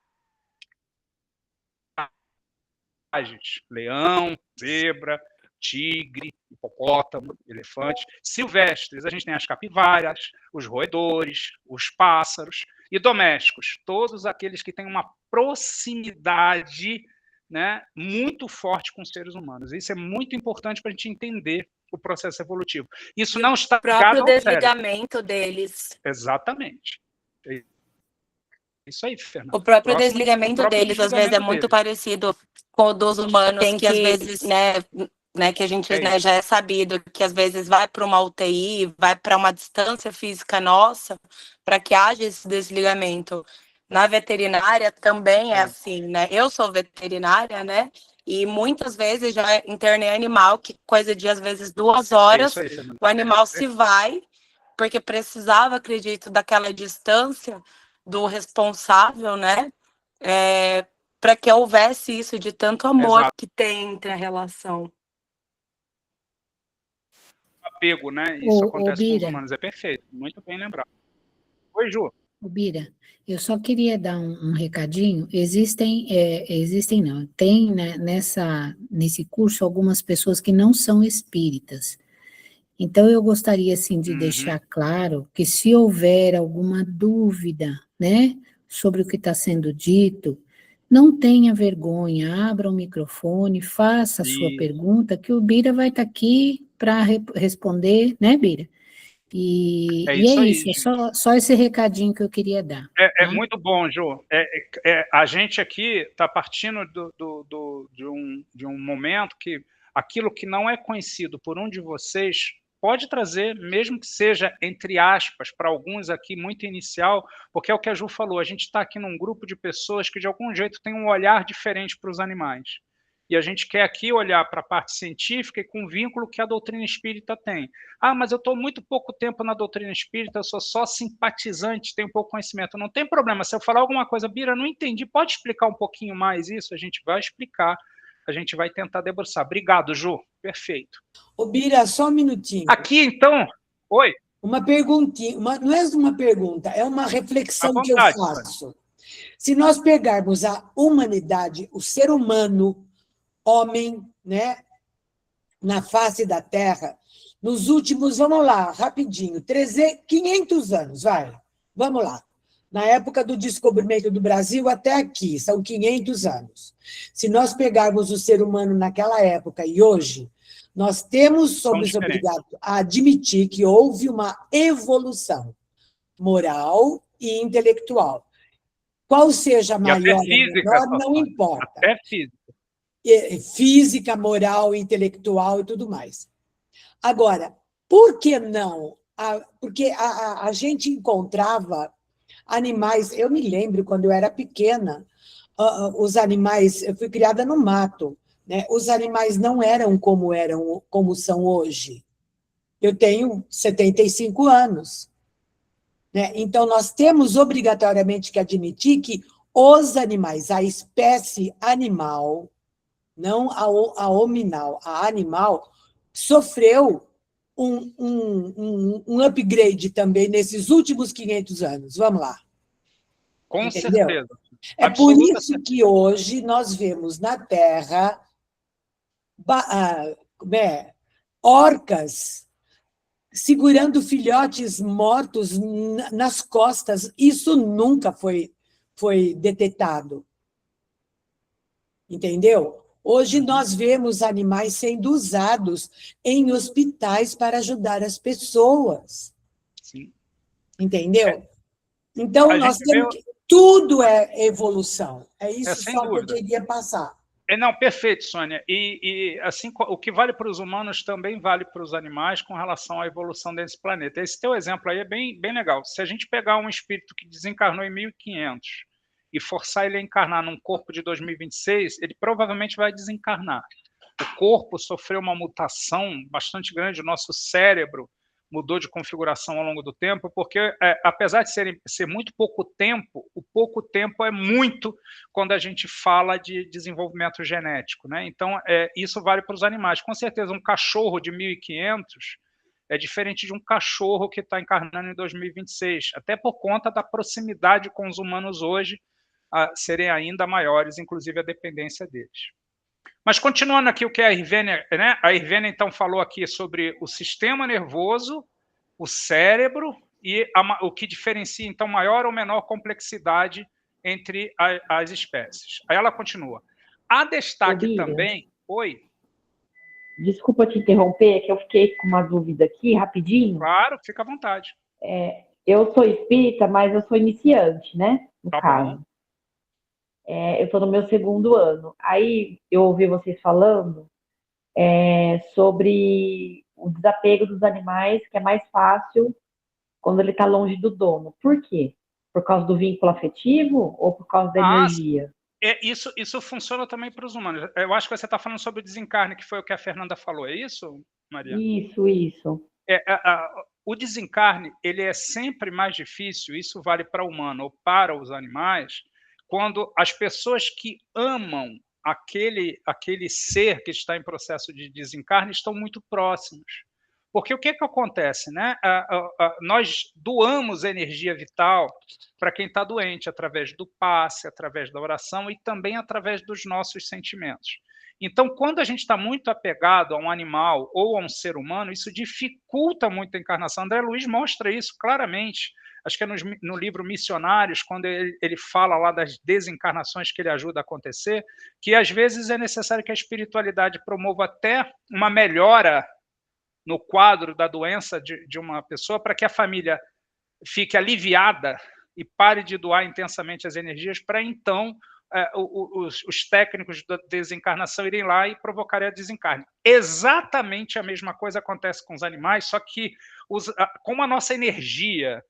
leão, zebra, tigre, hipopótamo, elefante. Silvestres, a gente tem as capivaras, os roedores, os pássaros. E domésticos, todos aqueles que têm uma proximidade, né, muito forte com os seres humanos. Isso é muito importante para a gente entender o processo evolutivo. Isso não está ligado ao desligamento deles. Exatamente. É isso aí, Fernando. O próprio desligamento deles, às vezes, é muito parecido com o dos humanos, tem que às vezes, né, que a gente já é sabido que às vezes vai para uma UTI, vai para uma distância física nossa, para que haja esse desligamento. Na veterinária também é assim, né? Eu sou veterinária, né? E muitas vezes já internei animal, que coisa de às vezes 2 horas, o animal se vai, porque precisava, acredito, daquela distância do responsável, né? Para que houvesse isso de tanto amor que tem entre a relação. Apego, né? Isso acontece com os humanos, é perfeito, muito bem lembrado. Oi, Ju. Bira, eu só queria dar um recadinho. Tem, né, nesse curso algumas pessoas que não são espíritas. Então, eu gostaria, assim, de deixar claro que se houver alguma dúvida, né, sobre o que está sendo dito, não tenha vergonha, abra o microfone, faça a sua pergunta, que o Bira vai estar aqui para responder, né, Bira? E é isso, é só esse recadinho que eu queria dar. É muito bom, Ju. A gente aqui está partindo de um momento que aquilo que não é conhecido por um de vocês pode trazer, mesmo que seja, entre aspas, para alguns aqui, muito inicial, porque é o que a Ju falou, a gente está aqui num grupo de pessoas que, de algum jeito, tem um olhar diferente para os animais. E a gente quer aqui olhar para a parte científica e com o vínculo que a doutrina espírita tem. Ah, mas eu estou muito pouco tempo na doutrina espírita, eu sou só simpatizante, tenho pouco conhecimento. Não tem problema, se eu falar alguma coisa, Bira, não entendi, pode explicar um pouquinho mais isso? A gente vai explicar, a gente vai tentar debruçar. Obrigado, Ju, perfeito. Ô, Bira, só um minutinho. Aqui, então, oi. Uma perguntinha, não é uma pergunta, é uma reflexão que eu faço. Se nós pegarmos a humanidade, o ser humano, homem, né, na face da Terra, nos últimos, vamos lá, rapidinho, 500 anos, vai, vamos lá. Na época do descobrimento do Brasil até aqui, são 500 anos. Se nós pegarmos o ser humano naquela época e hoje, nós somos obrigados a admitir que houve uma evolução moral e intelectual. Qual seja a maior ou menor, não importa. Até física. Física, moral, intelectual e tudo mais. Agora, por que não? Porque a gente encontrava animais, eu me lembro quando eu era pequena, os animais, eu fui criada no mato, né? Os animais não eram como são hoje. Eu tenho 75 anos. Né? Então, nós temos obrigatoriamente que admitir que os animais, a espécie animal, não a hominal, a animal, sofreu um upgrade também nesses últimos 500 anos. Vamos lá. Com certeza. É por isso que hoje nós vemos na Terra orcas segurando filhotes mortos nas costas. Isso nunca foi detetado. Entendeu? Hoje nós vemos animais sendo usados em hospitais para ajudar as pessoas. Sim. Entendeu? Então, nós temos que... Tudo é evolução. É isso só que eu queria passar. Não, perfeito, Sônia. E assim, o que vale para os humanos também vale para os animais com relação à evolução desse planeta. Esse teu exemplo aí é bem legal. Se a gente pegar um espírito que desencarnou em 1500 e forçar ele a encarnar num corpo de 2026, ele provavelmente vai desencarnar. O corpo sofreu uma mutação bastante grande, o nosso cérebro mudou de configuração ao longo do tempo, porque apesar de ser muito pouco tempo, o pouco tempo é muito quando a gente fala de desenvolvimento genético, né? Então, isso vale para os animais. Com certeza, um cachorro de 1500 é diferente de um cachorro que está encarnando em 2026, até por conta da proximidade com os humanos hoje, serem ainda maiores, inclusive a dependência deles. Mas continuando aqui o que a Irvênia, né? A Irvênia, então, falou aqui sobre o sistema nervoso, o cérebro e o que diferencia, então, maior ou menor complexidade entre as espécies. Aí ela continua. Há destaque também... Oi? Desculpa te interromper, é que eu fiquei com uma dúvida aqui, rapidinho. Claro, fica à vontade. Eu sou espírita, mas eu sou iniciante, né? No caso. Bom. Eu estou no meu 2º ano. Aí eu ouvi vocês falando sobre o desapego dos animais, que é mais fácil quando ele está longe do dono. Por quê? Por causa do vínculo afetivo ou por causa da energia? Isso funciona também para os humanos. Eu acho que você está falando sobre o desencarne, que foi o que a Fernanda falou. É isso, Maria? Isso. O desencarne, ele é sempre mais difícil, isso vale para o humano ou para os animais, quando as pessoas que amam aquele ser que está em processo de desencarne estão muito próximos. Porque o que acontece, né? Nós doamos energia vital para quem está doente, através do passe, através da oração e também através dos nossos sentimentos. Então, quando a gente está muito apegado a um animal ou a um ser humano, isso dificulta muito a encarnação. André Luiz mostra isso claramente. Acho que é no livro Missionários, quando ele fala lá das desencarnações que ele ajuda a acontecer, que às vezes é necessário que a espiritualidade promova até uma melhora no quadro da doença de uma pessoa, para que a família fique aliviada e pare de doar intensamente as energias, para então os técnicos da desencarnação irem lá e provocarem a desencarne. Exatamente a mesma coisa acontece com os animais, só que como a nossa energia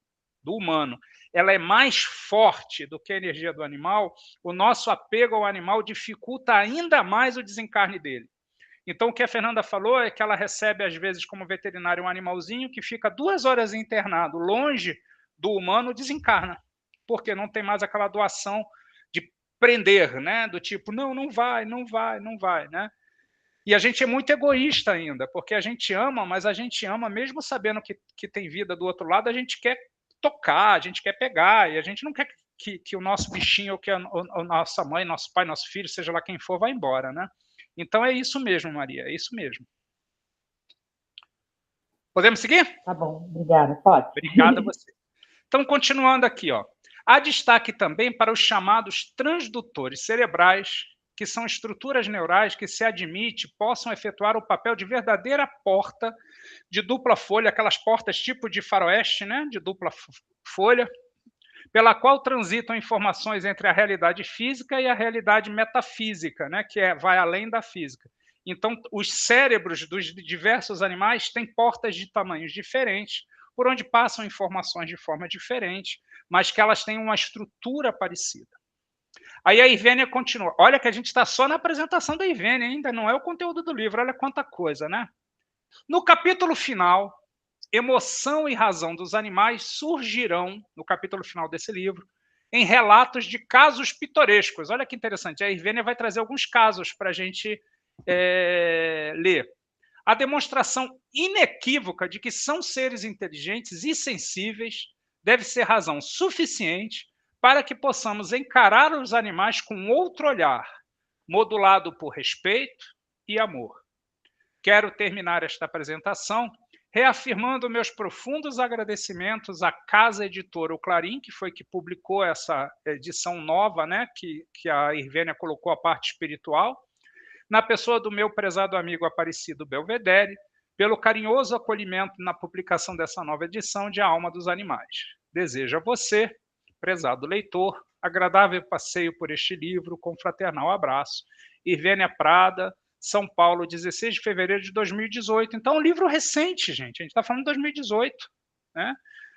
do humano ela é mais forte do que a energia do animal, o nosso apego ao animal dificulta ainda mais o desencarne dele. Então, o que a Fernanda falou é que ela recebe, às vezes, como veterinário, um animalzinho que fica 2 horas internado, longe do humano, desencarna, porque não tem mais aquela doação de prender, né? Do tipo, não vai, né? E a gente é muito egoísta ainda, porque a gente ama, mas a gente ama, mesmo sabendo que tem vida do outro lado, a gente quer tocar, a gente quer pegar, e a gente não quer que o nosso bichinho, ou que a nossa mãe, nosso pai, nosso filho, seja lá quem for, vá embora, né? Então é isso mesmo, Maria, é isso mesmo. Podemos seguir? Tá bom, obrigada, pode. Obrigado a você. Então, continuando aqui, ó. Há destaque também para os chamados transdutores cerebrais, que são estruturas neurais que, se admite, possam efetuar o papel de verdadeira porta de dupla folha, aquelas portas tipo de faroeste, né, de dupla folha, pela qual transitam informações entre a realidade física e a realidade metafísica, né, que vai além da física. Então, os cérebros dos diversos animais têm portas de tamanhos diferentes, por onde passam informações de forma diferente, mas que elas têm uma estrutura parecida. Aí a Irvênia continua. Olha que a gente está só na apresentação da Irvênia, ainda não é o conteúdo do livro, olha quanta coisa, né? No capítulo final, emoção e razão dos animais surgirão, no capítulo final desse livro, em relatos de casos pitorescos. Olha que interessante, a Irvênia vai trazer alguns casos para a gente ler. A demonstração inequívoca de que são seres inteligentes e sensíveis deve ser razão suficiente para que possamos encarar os animais com outro olhar, modulado por respeito e amor. Quero terminar esta apresentação reafirmando meus profundos agradecimentos à Casa Editora O Clarim, que foi que publicou essa edição nova, né, que a Irvênia colocou a parte espiritual, na pessoa do meu prezado amigo Aparecido Belvedere, pelo carinhoso acolhimento na publicação dessa nova edição de A Alma dos Animais. Desejo a você, prezado leitor, agradável passeio por este livro, com fraternal abraço. Irvênia Prada, São Paulo, 16 de fevereiro de 2018. Então, um livro recente, gente. A gente está falando de 2018. Né?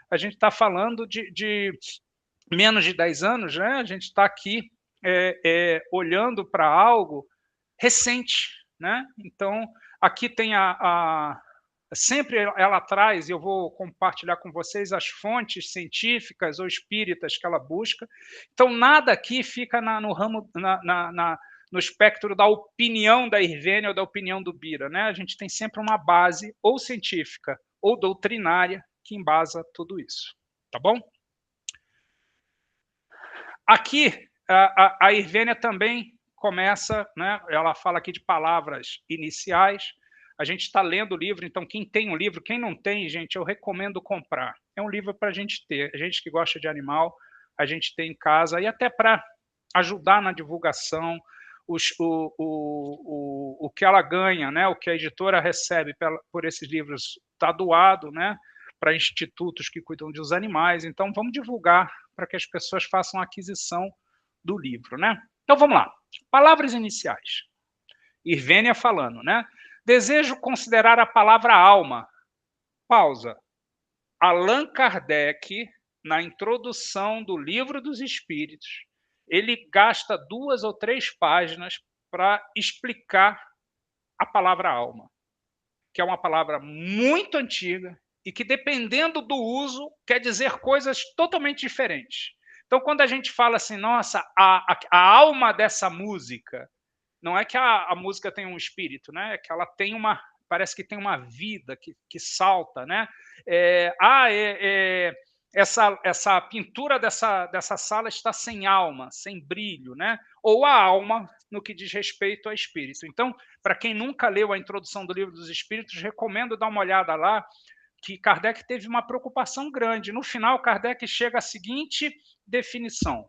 A gente está falando de menos de 10 anos. Né? A gente está aqui olhando para algo recente. Né? Então, aqui tem sempre ela traz, e eu vou compartilhar com vocês, as fontes científicas ou espíritas que ela busca. Então, nada aqui fica no ramo, no espectro da opinião da Irvênia ou da opinião do Bira. Né? A gente tem sempre uma base ou científica ou doutrinária que embasa tudo isso. Tá bom? Aqui, a Irvênia também começa, né, ela fala aqui de palavras iniciais, a gente está lendo o livro, então quem tem um livro, quem não tem, gente, eu recomendo comprar. É um livro para a gente ter, a gente que gosta de animal, a gente tem em casa, e até para ajudar na divulgação, o que ela ganha, né, o que a editora recebe por esses livros está doado, né, para institutos que cuidam dos animais, então vamos divulgar para que as pessoas façam a aquisição do livro, né? Então vamos lá, palavras iniciais. Irvênia falando, né? Desejo considerar a palavra alma. Pausa. Allan Kardec, na introdução do Livro dos Espíritos, ele gasta 2 ou 3 páginas para explicar a palavra alma, que é uma palavra muito antiga e que, dependendo do uso, quer dizer coisas totalmente diferentes. Então, quando a gente fala assim, nossa, a alma dessa música, não é que a música tem um espírito, né? É que ela tem parece que tem uma vida que salta, né? Essa pintura dessa sala está sem alma, sem brilho, né? Ou a alma no que diz respeito ao espírito. Então, para quem nunca leu a introdução do Livro dos Espíritos, recomendo dar uma olhada lá, que Kardec teve uma preocupação grande. No final, Kardec chega à seguinte definição: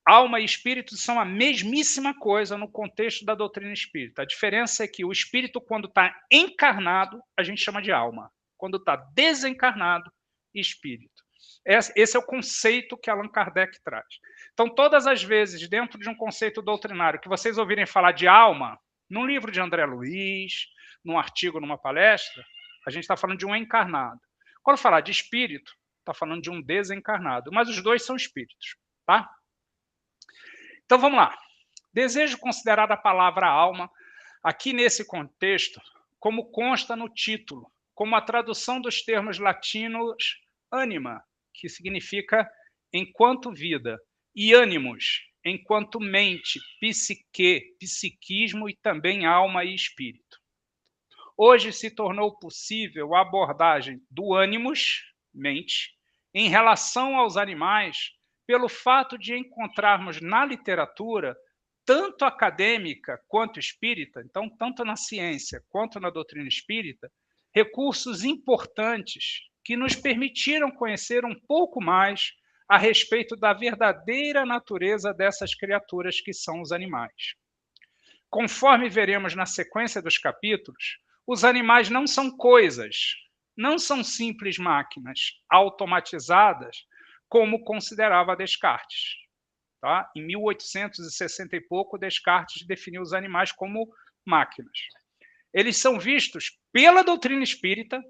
alma e espírito são a mesmíssima coisa no contexto da doutrina espírita. A diferença é que o espírito, quando está encarnado, a gente chama de alma. Quando está desencarnado, espírito. Esse é o conceito que Allan Kardec traz. Então, todas as vezes, dentro de um conceito doutrinário, que vocês ouvirem falar de alma, num livro de André Luiz, num artigo, numa palestra, a gente está falando de um encarnado. Quando falar de espírito, está falando de um desencarnado, mas os dois são espíritos, tá? Então, vamos lá. Desejo considerar a palavra alma, aqui nesse contexto, como consta no título, como a tradução dos termos latinos anima, que significa enquanto vida, e ânimos, enquanto mente, psique, psiquismo e também alma e espírito. Hoje se tornou possível a abordagem do ânimos, mente, em relação aos animais, pelo fato de encontrarmos na literatura, tanto acadêmica quanto espírita, então tanto na ciência quanto na doutrina espírita, recursos importantes que nos permitiram conhecer um pouco mais a respeito da verdadeira natureza dessas criaturas que são os animais. Conforme veremos na sequência dos capítulos, os animais não são coisas, não são simples máquinas automatizadas, como considerava Descartes. Tá? Em 1860 e pouco, Descartes definiu os animais como máquinas. Eles são vistos pela doutrina espírita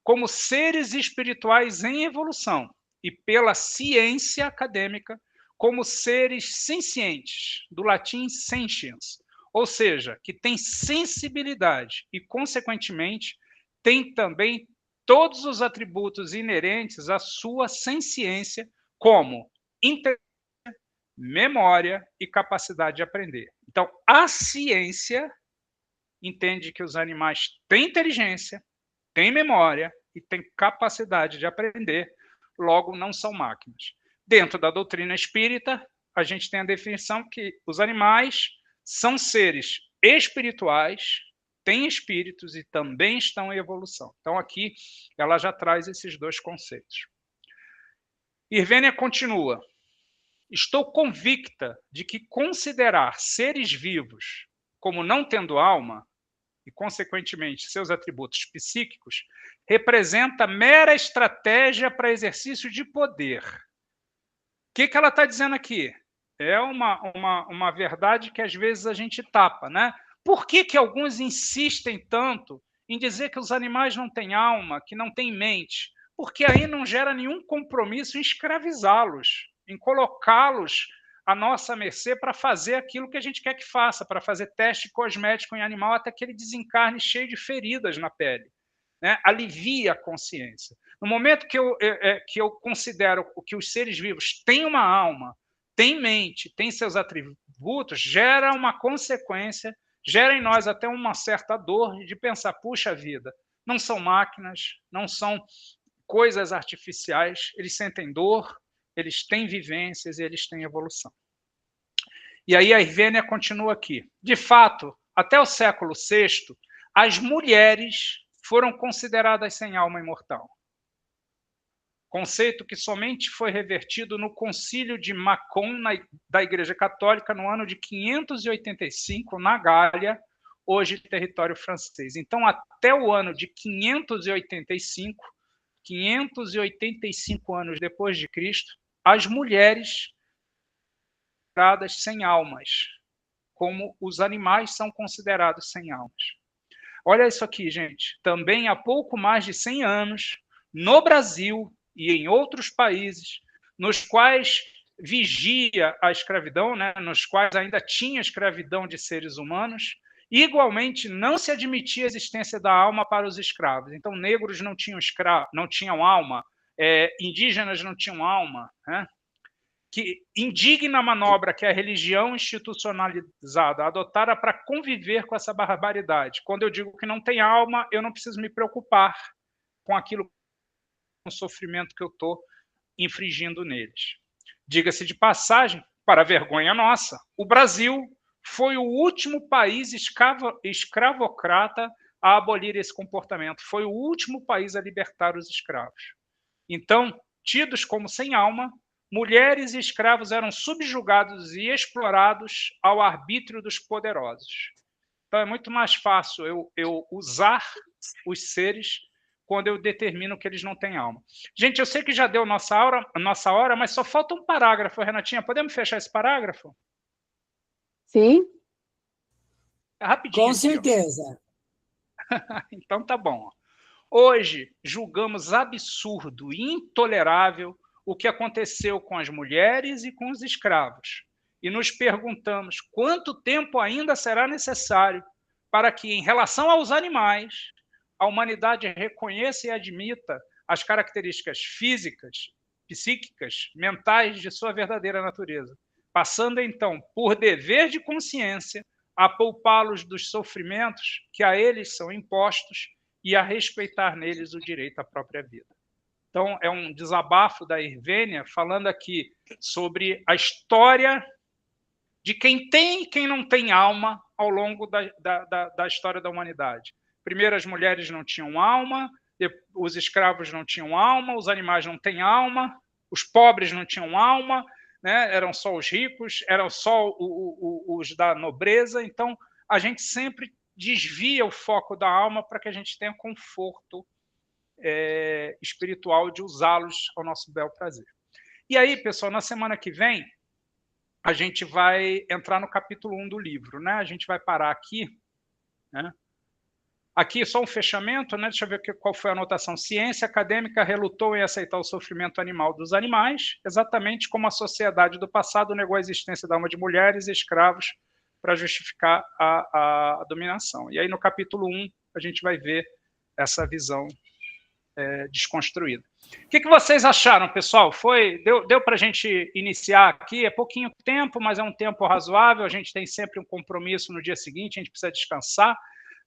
como seres espirituais em evolução e pela ciência acadêmica como seres sencientes, do latim sentiens, ou seja, que têm sensibilidade e, consequentemente, têm também todos os atributos inerentes à sua senciência, como inteligência, memória e capacidade de aprender. Então, a ciência entende que os animais têm inteligência, têm memória e têm capacidade de aprender, logo não são máquinas. Dentro da doutrina espírita, a gente tem a definição que os animais são seres espirituais, têm espíritos e também estão em evolução. Então, aqui, ela já traz esses dois conceitos. Irvênia continua. Estou convicta de que considerar seres vivos como não tendo alma, e, consequentemente, seus atributos psíquicos, representa mera estratégia para exercício de poder. O que ela está dizendo aqui? É uma verdade que, às vezes, a gente tapa, né? Por que alguns insistem tanto em dizer que os animais não têm alma, que não têm mente? Porque aí não gera nenhum compromisso em escravizá-los, em colocá-los à nossa mercê para fazer aquilo que a gente quer que faça, para fazer teste cosmético em animal até que ele desencarne cheio de feridas na pele. Né? Alivia a consciência. No momento que eu considero que os seres vivos têm uma alma, têm mente, têm seus atributos, gera uma consequência, gera em nós até uma certa dor de pensar, puxa vida, não são máquinas, não são coisas artificiais, eles sentem dor, eles têm vivências e eles têm evolução. E aí a Irvênia continua aqui. De fato, até o século VI, as mulheres foram consideradas sem alma imortal. Conceito que somente foi revertido no Concílio de Macon, da Igreja Católica, no ano de 585, na Gália, hoje território francês. Então, até o ano de 585 anos depois de Cristo, as mulheres consideradas sem almas, como os animais são considerados sem almas. Olha isso aqui, gente. Também há pouco mais de 100 anos, no Brasil e em outros países, nos quais vigia a escravidão, né, nos quais ainda tinha escravidão de seres humanos, igualmente não se admitia a existência da alma para os escravos. Então, negros não tinham alma, indígenas não tinham alma, né? Que indigna manobra que a religião institucionalizada adotara para conviver com essa barbaridade. Quando eu digo que não tem alma, eu não preciso me preocupar com aquilo, com o sofrimento que eu estou infligindo neles. Diga-se de passagem, para a vergonha nossa, o Brasil foi o último país escravocrata a abolir esse comportamento. Foi o último país a libertar os escravos. Então, tidos como sem alma, mulheres e escravos eram subjugados e explorados ao arbítrio dos poderosos. Então, é muito mais fácil eu usar os seres quando eu determino que eles não têm alma. Gente, eu sei que já deu nossa hora, mas só falta um parágrafo, Renatinha. Podemos fechar esse parágrafo? Sim. É rapidinho. Com certeza. Então, tá bom. Hoje, julgamos absurdo e intolerável o que aconteceu com as mulheres e com os escravos. E nos perguntamos quanto tempo ainda será necessário para que, em relação aos animais, a humanidade reconheça e admita as características físicas, psíquicas, mentais de sua verdadeira natureza, passando, então, por dever de consciência, a poupá-los dos sofrimentos que a eles são impostos e a respeitar neles o direito à própria vida. Então, é um desabafo da Irvênia falando aqui sobre a história de quem tem e quem não tem alma ao longo da história da humanidade. Primeiro, as mulheres não tinham alma, os escravos não tinham alma, os animais não têm alma, os pobres não tinham alma, né? Eram só os ricos, eram só os da nobreza. Então, a gente sempre desvia o foco da alma para que a gente tenha conforto espiritual de usá-los ao nosso bel prazer. E aí, pessoal, na semana que vem, a gente vai entrar no capítulo 1 do livro, né? A gente vai parar aqui, né? Aqui só um fechamento, né? Deixa eu ver qual foi a anotação. Ciência acadêmica relutou em aceitar o sofrimento animal dos animais, exatamente como a sociedade do passado negou a existência da alma de mulheres e escravos para justificar a dominação. E aí, no capítulo 1, a gente vai ver essa visão desconstruída. O que vocês acharam, pessoal? Deu para a gente iniciar aqui? É pouquinho tempo, mas é um tempo razoável. A gente tem sempre um compromisso no dia seguinte, a gente precisa descansar.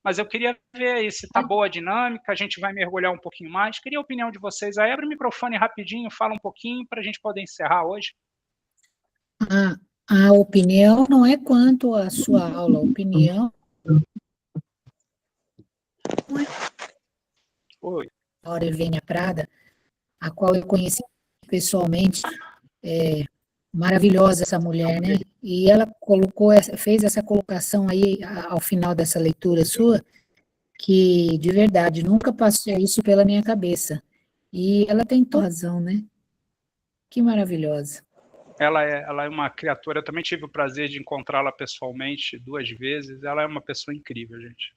Mas eu queria ver aí se está boa a dinâmica, a gente vai mergulhar um pouquinho mais. Queria a opinião de vocês. Aí abre o microfone rapidinho, fala um pouquinho para a gente poder encerrar hoje. A opinião não é quanto à sua aula, a opinião... Oi. A Irvênia Prada, a qual eu conheci pessoalmente, maravilhosa essa mulher, né? E ela fez essa colocação aí ao final dessa leitura sua, que de verdade nunca passou isso pela minha cabeça. E ela tem toda razão, né? Que maravilhosa. Ela é uma criatura, eu também tive o prazer de encontrá-la pessoalmente 2 vezes. Ela é uma pessoa incrível, gente.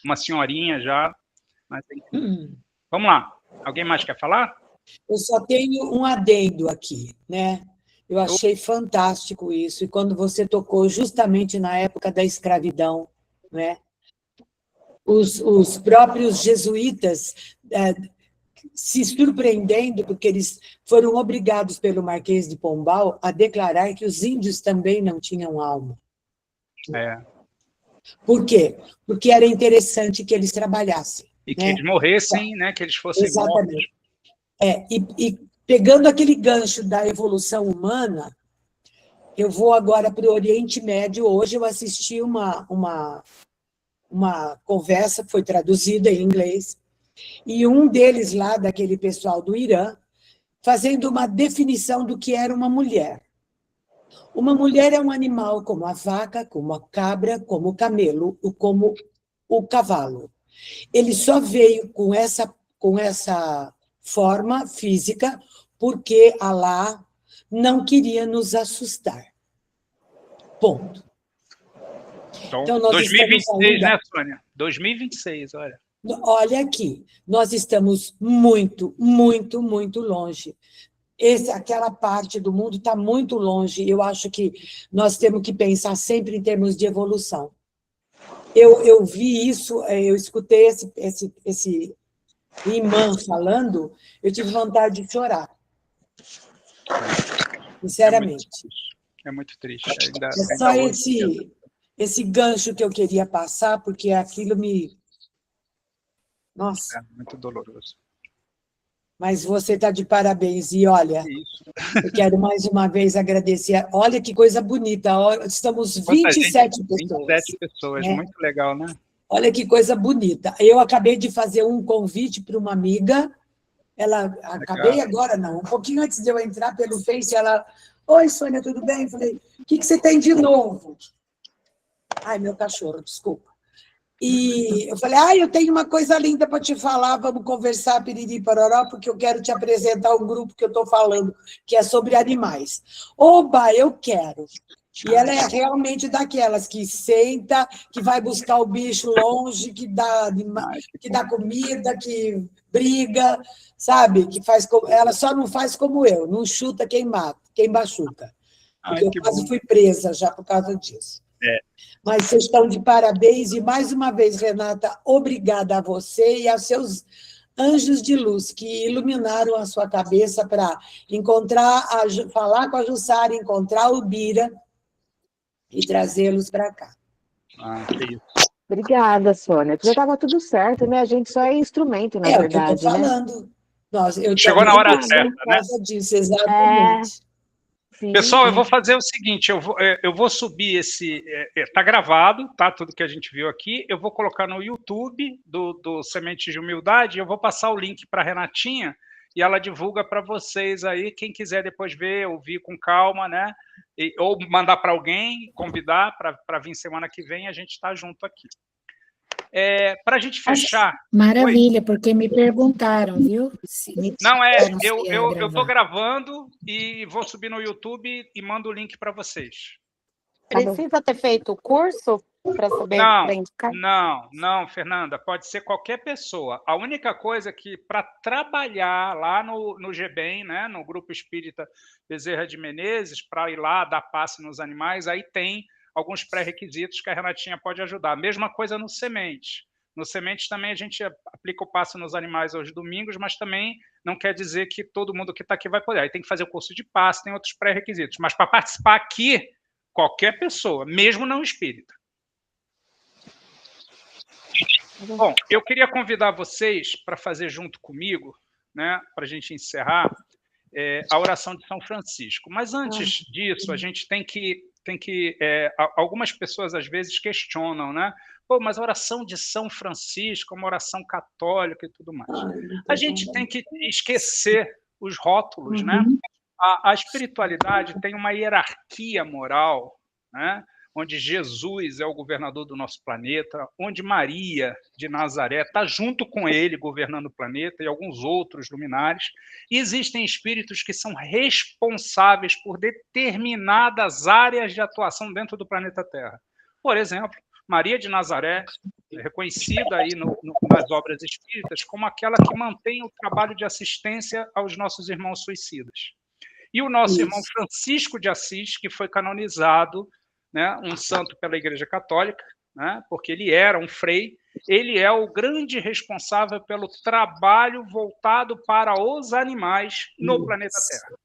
Uma senhorinha já, mas é incrível. Vamos lá. Alguém mais quer falar? Eu só tenho um adendo aqui, né? Eu achei fantástico isso, e quando você tocou justamente na época da escravidão, né? Os próprios jesuítas se surpreendendo, porque eles foram obrigados pelo Marquês de Pombal a declarar que os índios também não tinham alma. Por quê? Porque era interessante que eles trabalhassem. E que eles morressem, né? Que eles fossem exatamente. mortos. E pegando aquele gancho da evolução humana, Eu vou agora para o Oriente Médio. Hoje eu assisti uma conversa que foi traduzida em inglês, e um deles lá, daquele pessoal do Irã, fazendo uma definição do que era uma mulher. Uma mulher é um animal como a vaca, como a cabra, como o camelo, como o cavalo. Ele só veio com essa forma física porque Alá não queria nos assustar. Ponto. Então 2026, né, Sônia? 2026, olha. Olha aqui, nós estamos muito, muito, muito longe. Aquela parte do mundo está muito longe. Eu acho que nós temos que pensar sempre em termos de evolução. Eu vi isso, eu escutei esse imã falando, eu tive vontade de chorar. Sinceramente. É muito triste. É só esse gancho que eu queria passar, porque aquilo me... Nossa. É muito doloroso. Mas você está de parabéns. E, olha, eu quero mais uma vez agradecer. Olha que coisa bonita. Estamos 27 pessoas. 27 pessoas, né? Muito legal, né? Olha que coisa bonita. Eu acabei de fazer um convite para uma amiga. Acabei agora, não. Um pouquinho antes de eu entrar pelo Face, ela... Oi, Sônia, tudo bem? Eu falei, o que você tem de novo? Ai, meu cachorro, desculpa. E eu falei, eu tenho uma coisa linda para te falar, vamos conversar, piriri, pororó, porque eu quero te apresentar um grupo que eu estou falando, que é sobre animais. Oba, eu quero. E ela é realmente daquelas que senta, que vai buscar o bicho longe, que dá comida, que briga, sabe? Ela só não faz como eu, não chuta quem mata, quem machuca. Porque eu quase fui presa já por causa disso. Mas vocês estão de parabéns, e mais uma vez, Renata, obrigada a você e aos seus anjos de luz que iluminaram a sua cabeça para falar com a Jussara, encontrar o Bira e trazê-los para cá. Que isso. Obrigada, Sônia. Já estava tudo certo, né? A gente só é instrumento, na verdade. É o que eu estou falando. Né? Chegou na hora certa, por causa disso, exatamente. Sim, Pessoal, eu vou fazer o seguinte, eu vou subir está gravado, tá? Tudo que a gente viu aqui, eu vou colocar no YouTube do Sementes de Humildade, eu vou passar o link para a Renatinha, e ela divulga para vocês aí, quem quiser depois ver, ouvir com calma, né? Ou mandar para alguém, convidar para vir semana que vem, a gente está junto aqui. Para a gente fechar... Maravilha, porque me perguntaram, viu? Eu estou gravando e vou subir no YouTube e mando o link para vocês. Precisa ter feito o curso para saber indicar? Não, Fernanda, pode ser qualquer pessoa. A única coisa é que para trabalhar lá no GBEM, né, no Grupo Espírita Bezerra de Menezes, para ir lá dar passe nos animais, aí tem alguns pré-requisitos que a Renatinha pode ajudar. Mesma coisa no Semente. No Semente também a gente aplica o passe nos animais aos domingos, mas também não quer dizer que todo mundo que está aqui vai poder. Aí tem que fazer o curso de passe, tem outros pré-requisitos. Mas para participar aqui, qualquer pessoa, mesmo não espírita. Bom, eu queria convidar vocês para fazer junto comigo, né, para a gente encerrar, a oração de São Francisco. Mas antes disso, a gente tem que algumas pessoas às vezes questionam, né? Pô, mas a oração de São Francisco é uma oração católica e tudo mais. A gente tem que esquecer os rótulos, né? A espiritualidade tem uma hierarquia moral, né? Onde Jesus é o governador do nosso planeta, onde Maria de Nazaré está junto com ele governando o planeta e alguns outros luminares. E existem espíritos que são responsáveis por determinadas áreas de atuação dentro do planeta Terra. Por exemplo, Maria de Nazaré, reconhecida aí nas obras espíritas como aquela que mantém o trabalho de assistência aos nossos irmãos suicidas. E o nosso irmão Francisco de Assis, que foi canonizado, né, um santo pela Igreja Católica, né, porque ele era um frei, ele é o grande responsável pelo trabalho voltado para os animais no planeta Terra.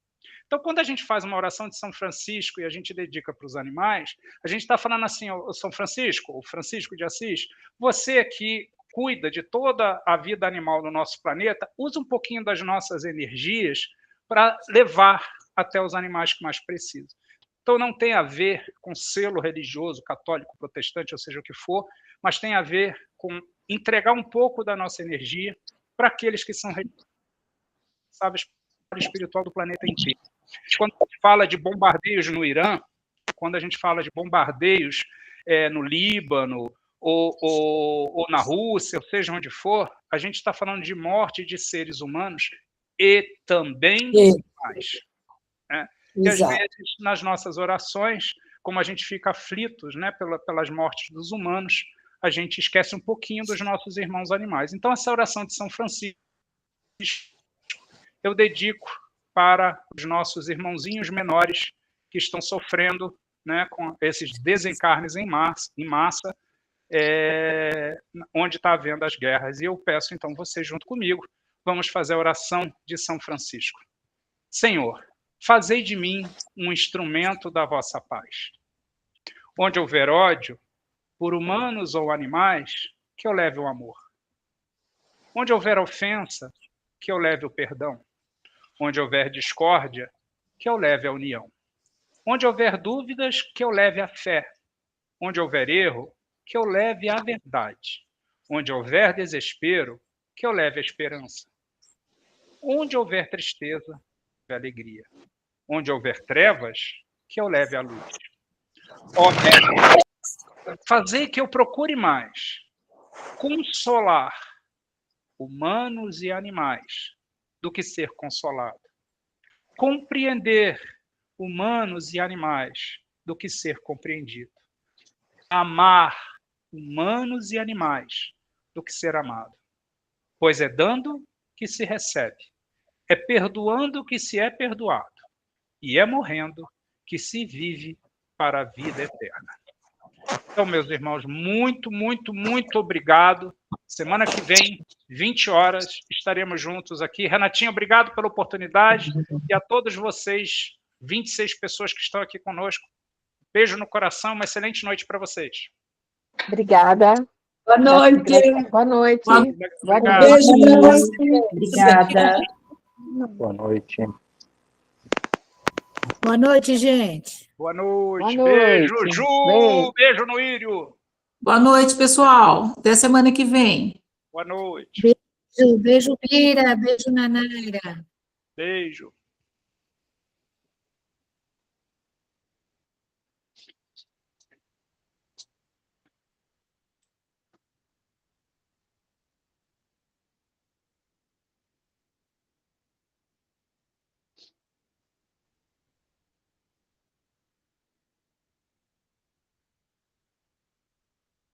Então, quando a gente faz uma oração de São Francisco e a gente dedica para os animais, a gente está falando assim, São Francisco, o Francisco de Assis, você que cuida de toda a vida animal no nosso planeta, usa um pouquinho das nossas energias para levar até os animais que mais precisam. Então, não tem a ver com selo religioso, católico, protestante, ou seja o que for, mas tem a ver com entregar um pouco da nossa energia para aqueles que são responsáveis pelo espiritual do planeta inteiro. Quando a gente fala de bombardeios no Irã, quando a gente fala de bombardeios no Líbano, ou na Rússia, ou seja onde for, a gente está falando de morte de seres humanos e também de animais. Né? E às vezes, nas nossas orações, como a gente fica aflitos, né, pelas mortes dos humanos, a gente esquece um pouquinho dos nossos irmãos animais. Então, essa oração de São Francisco eu dedico para os nossos irmãozinhos menores que estão sofrendo, né, com esses desencarnes em massa, onde está havendo as guerras. E eu peço, então, você junto comigo, vamos fazer a oração de São Francisco. Senhor, fazei de mim um instrumento da vossa paz. Onde houver ódio, por humanos ou animais, que eu leve o amor. Onde houver ofensa, que eu leve o perdão. Onde houver discórdia, que eu leve a união. Onde houver dúvidas, que eu leve a fé. Onde houver erro, que eu leve a verdade. Onde houver desespero, que eu leve a esperança. Onde houver tristeza, a alegria. Onde houver trevas, que eu leve a luz. Ó Mestre, fazei que eu procure mais consolar humanos e animais do que ser consolado. Compreender humanos e animais do que ser compreendido. Amar humanos e animais do que ser amado. Pois é dando que se recebe, é perdoando que se é perdoado, e é morrendo que se vive para a vida eterna. Então, meus irmãos, muito, muito, muito obrigado. Semana que vem, 20 horas, estaremos juntos aqui. Renatinho, obrigado pela oportunidade. E a todos vocês, 26 pessoas que estão aqui conosco, beijo no coração, uma excelente noite para vocês. Obrigada. Boa noite. Boa noite. Boa noite. Beijo para você. Obrigada. Boa noite. Boa noite, gente. Boa noite. Boa noite. Beijo, Ju. Beijo no Írio. Boa noite, pessoal. Até semana que vem. Boa noite. Beijo, Bira. Beijo, Nanaira. Beijo.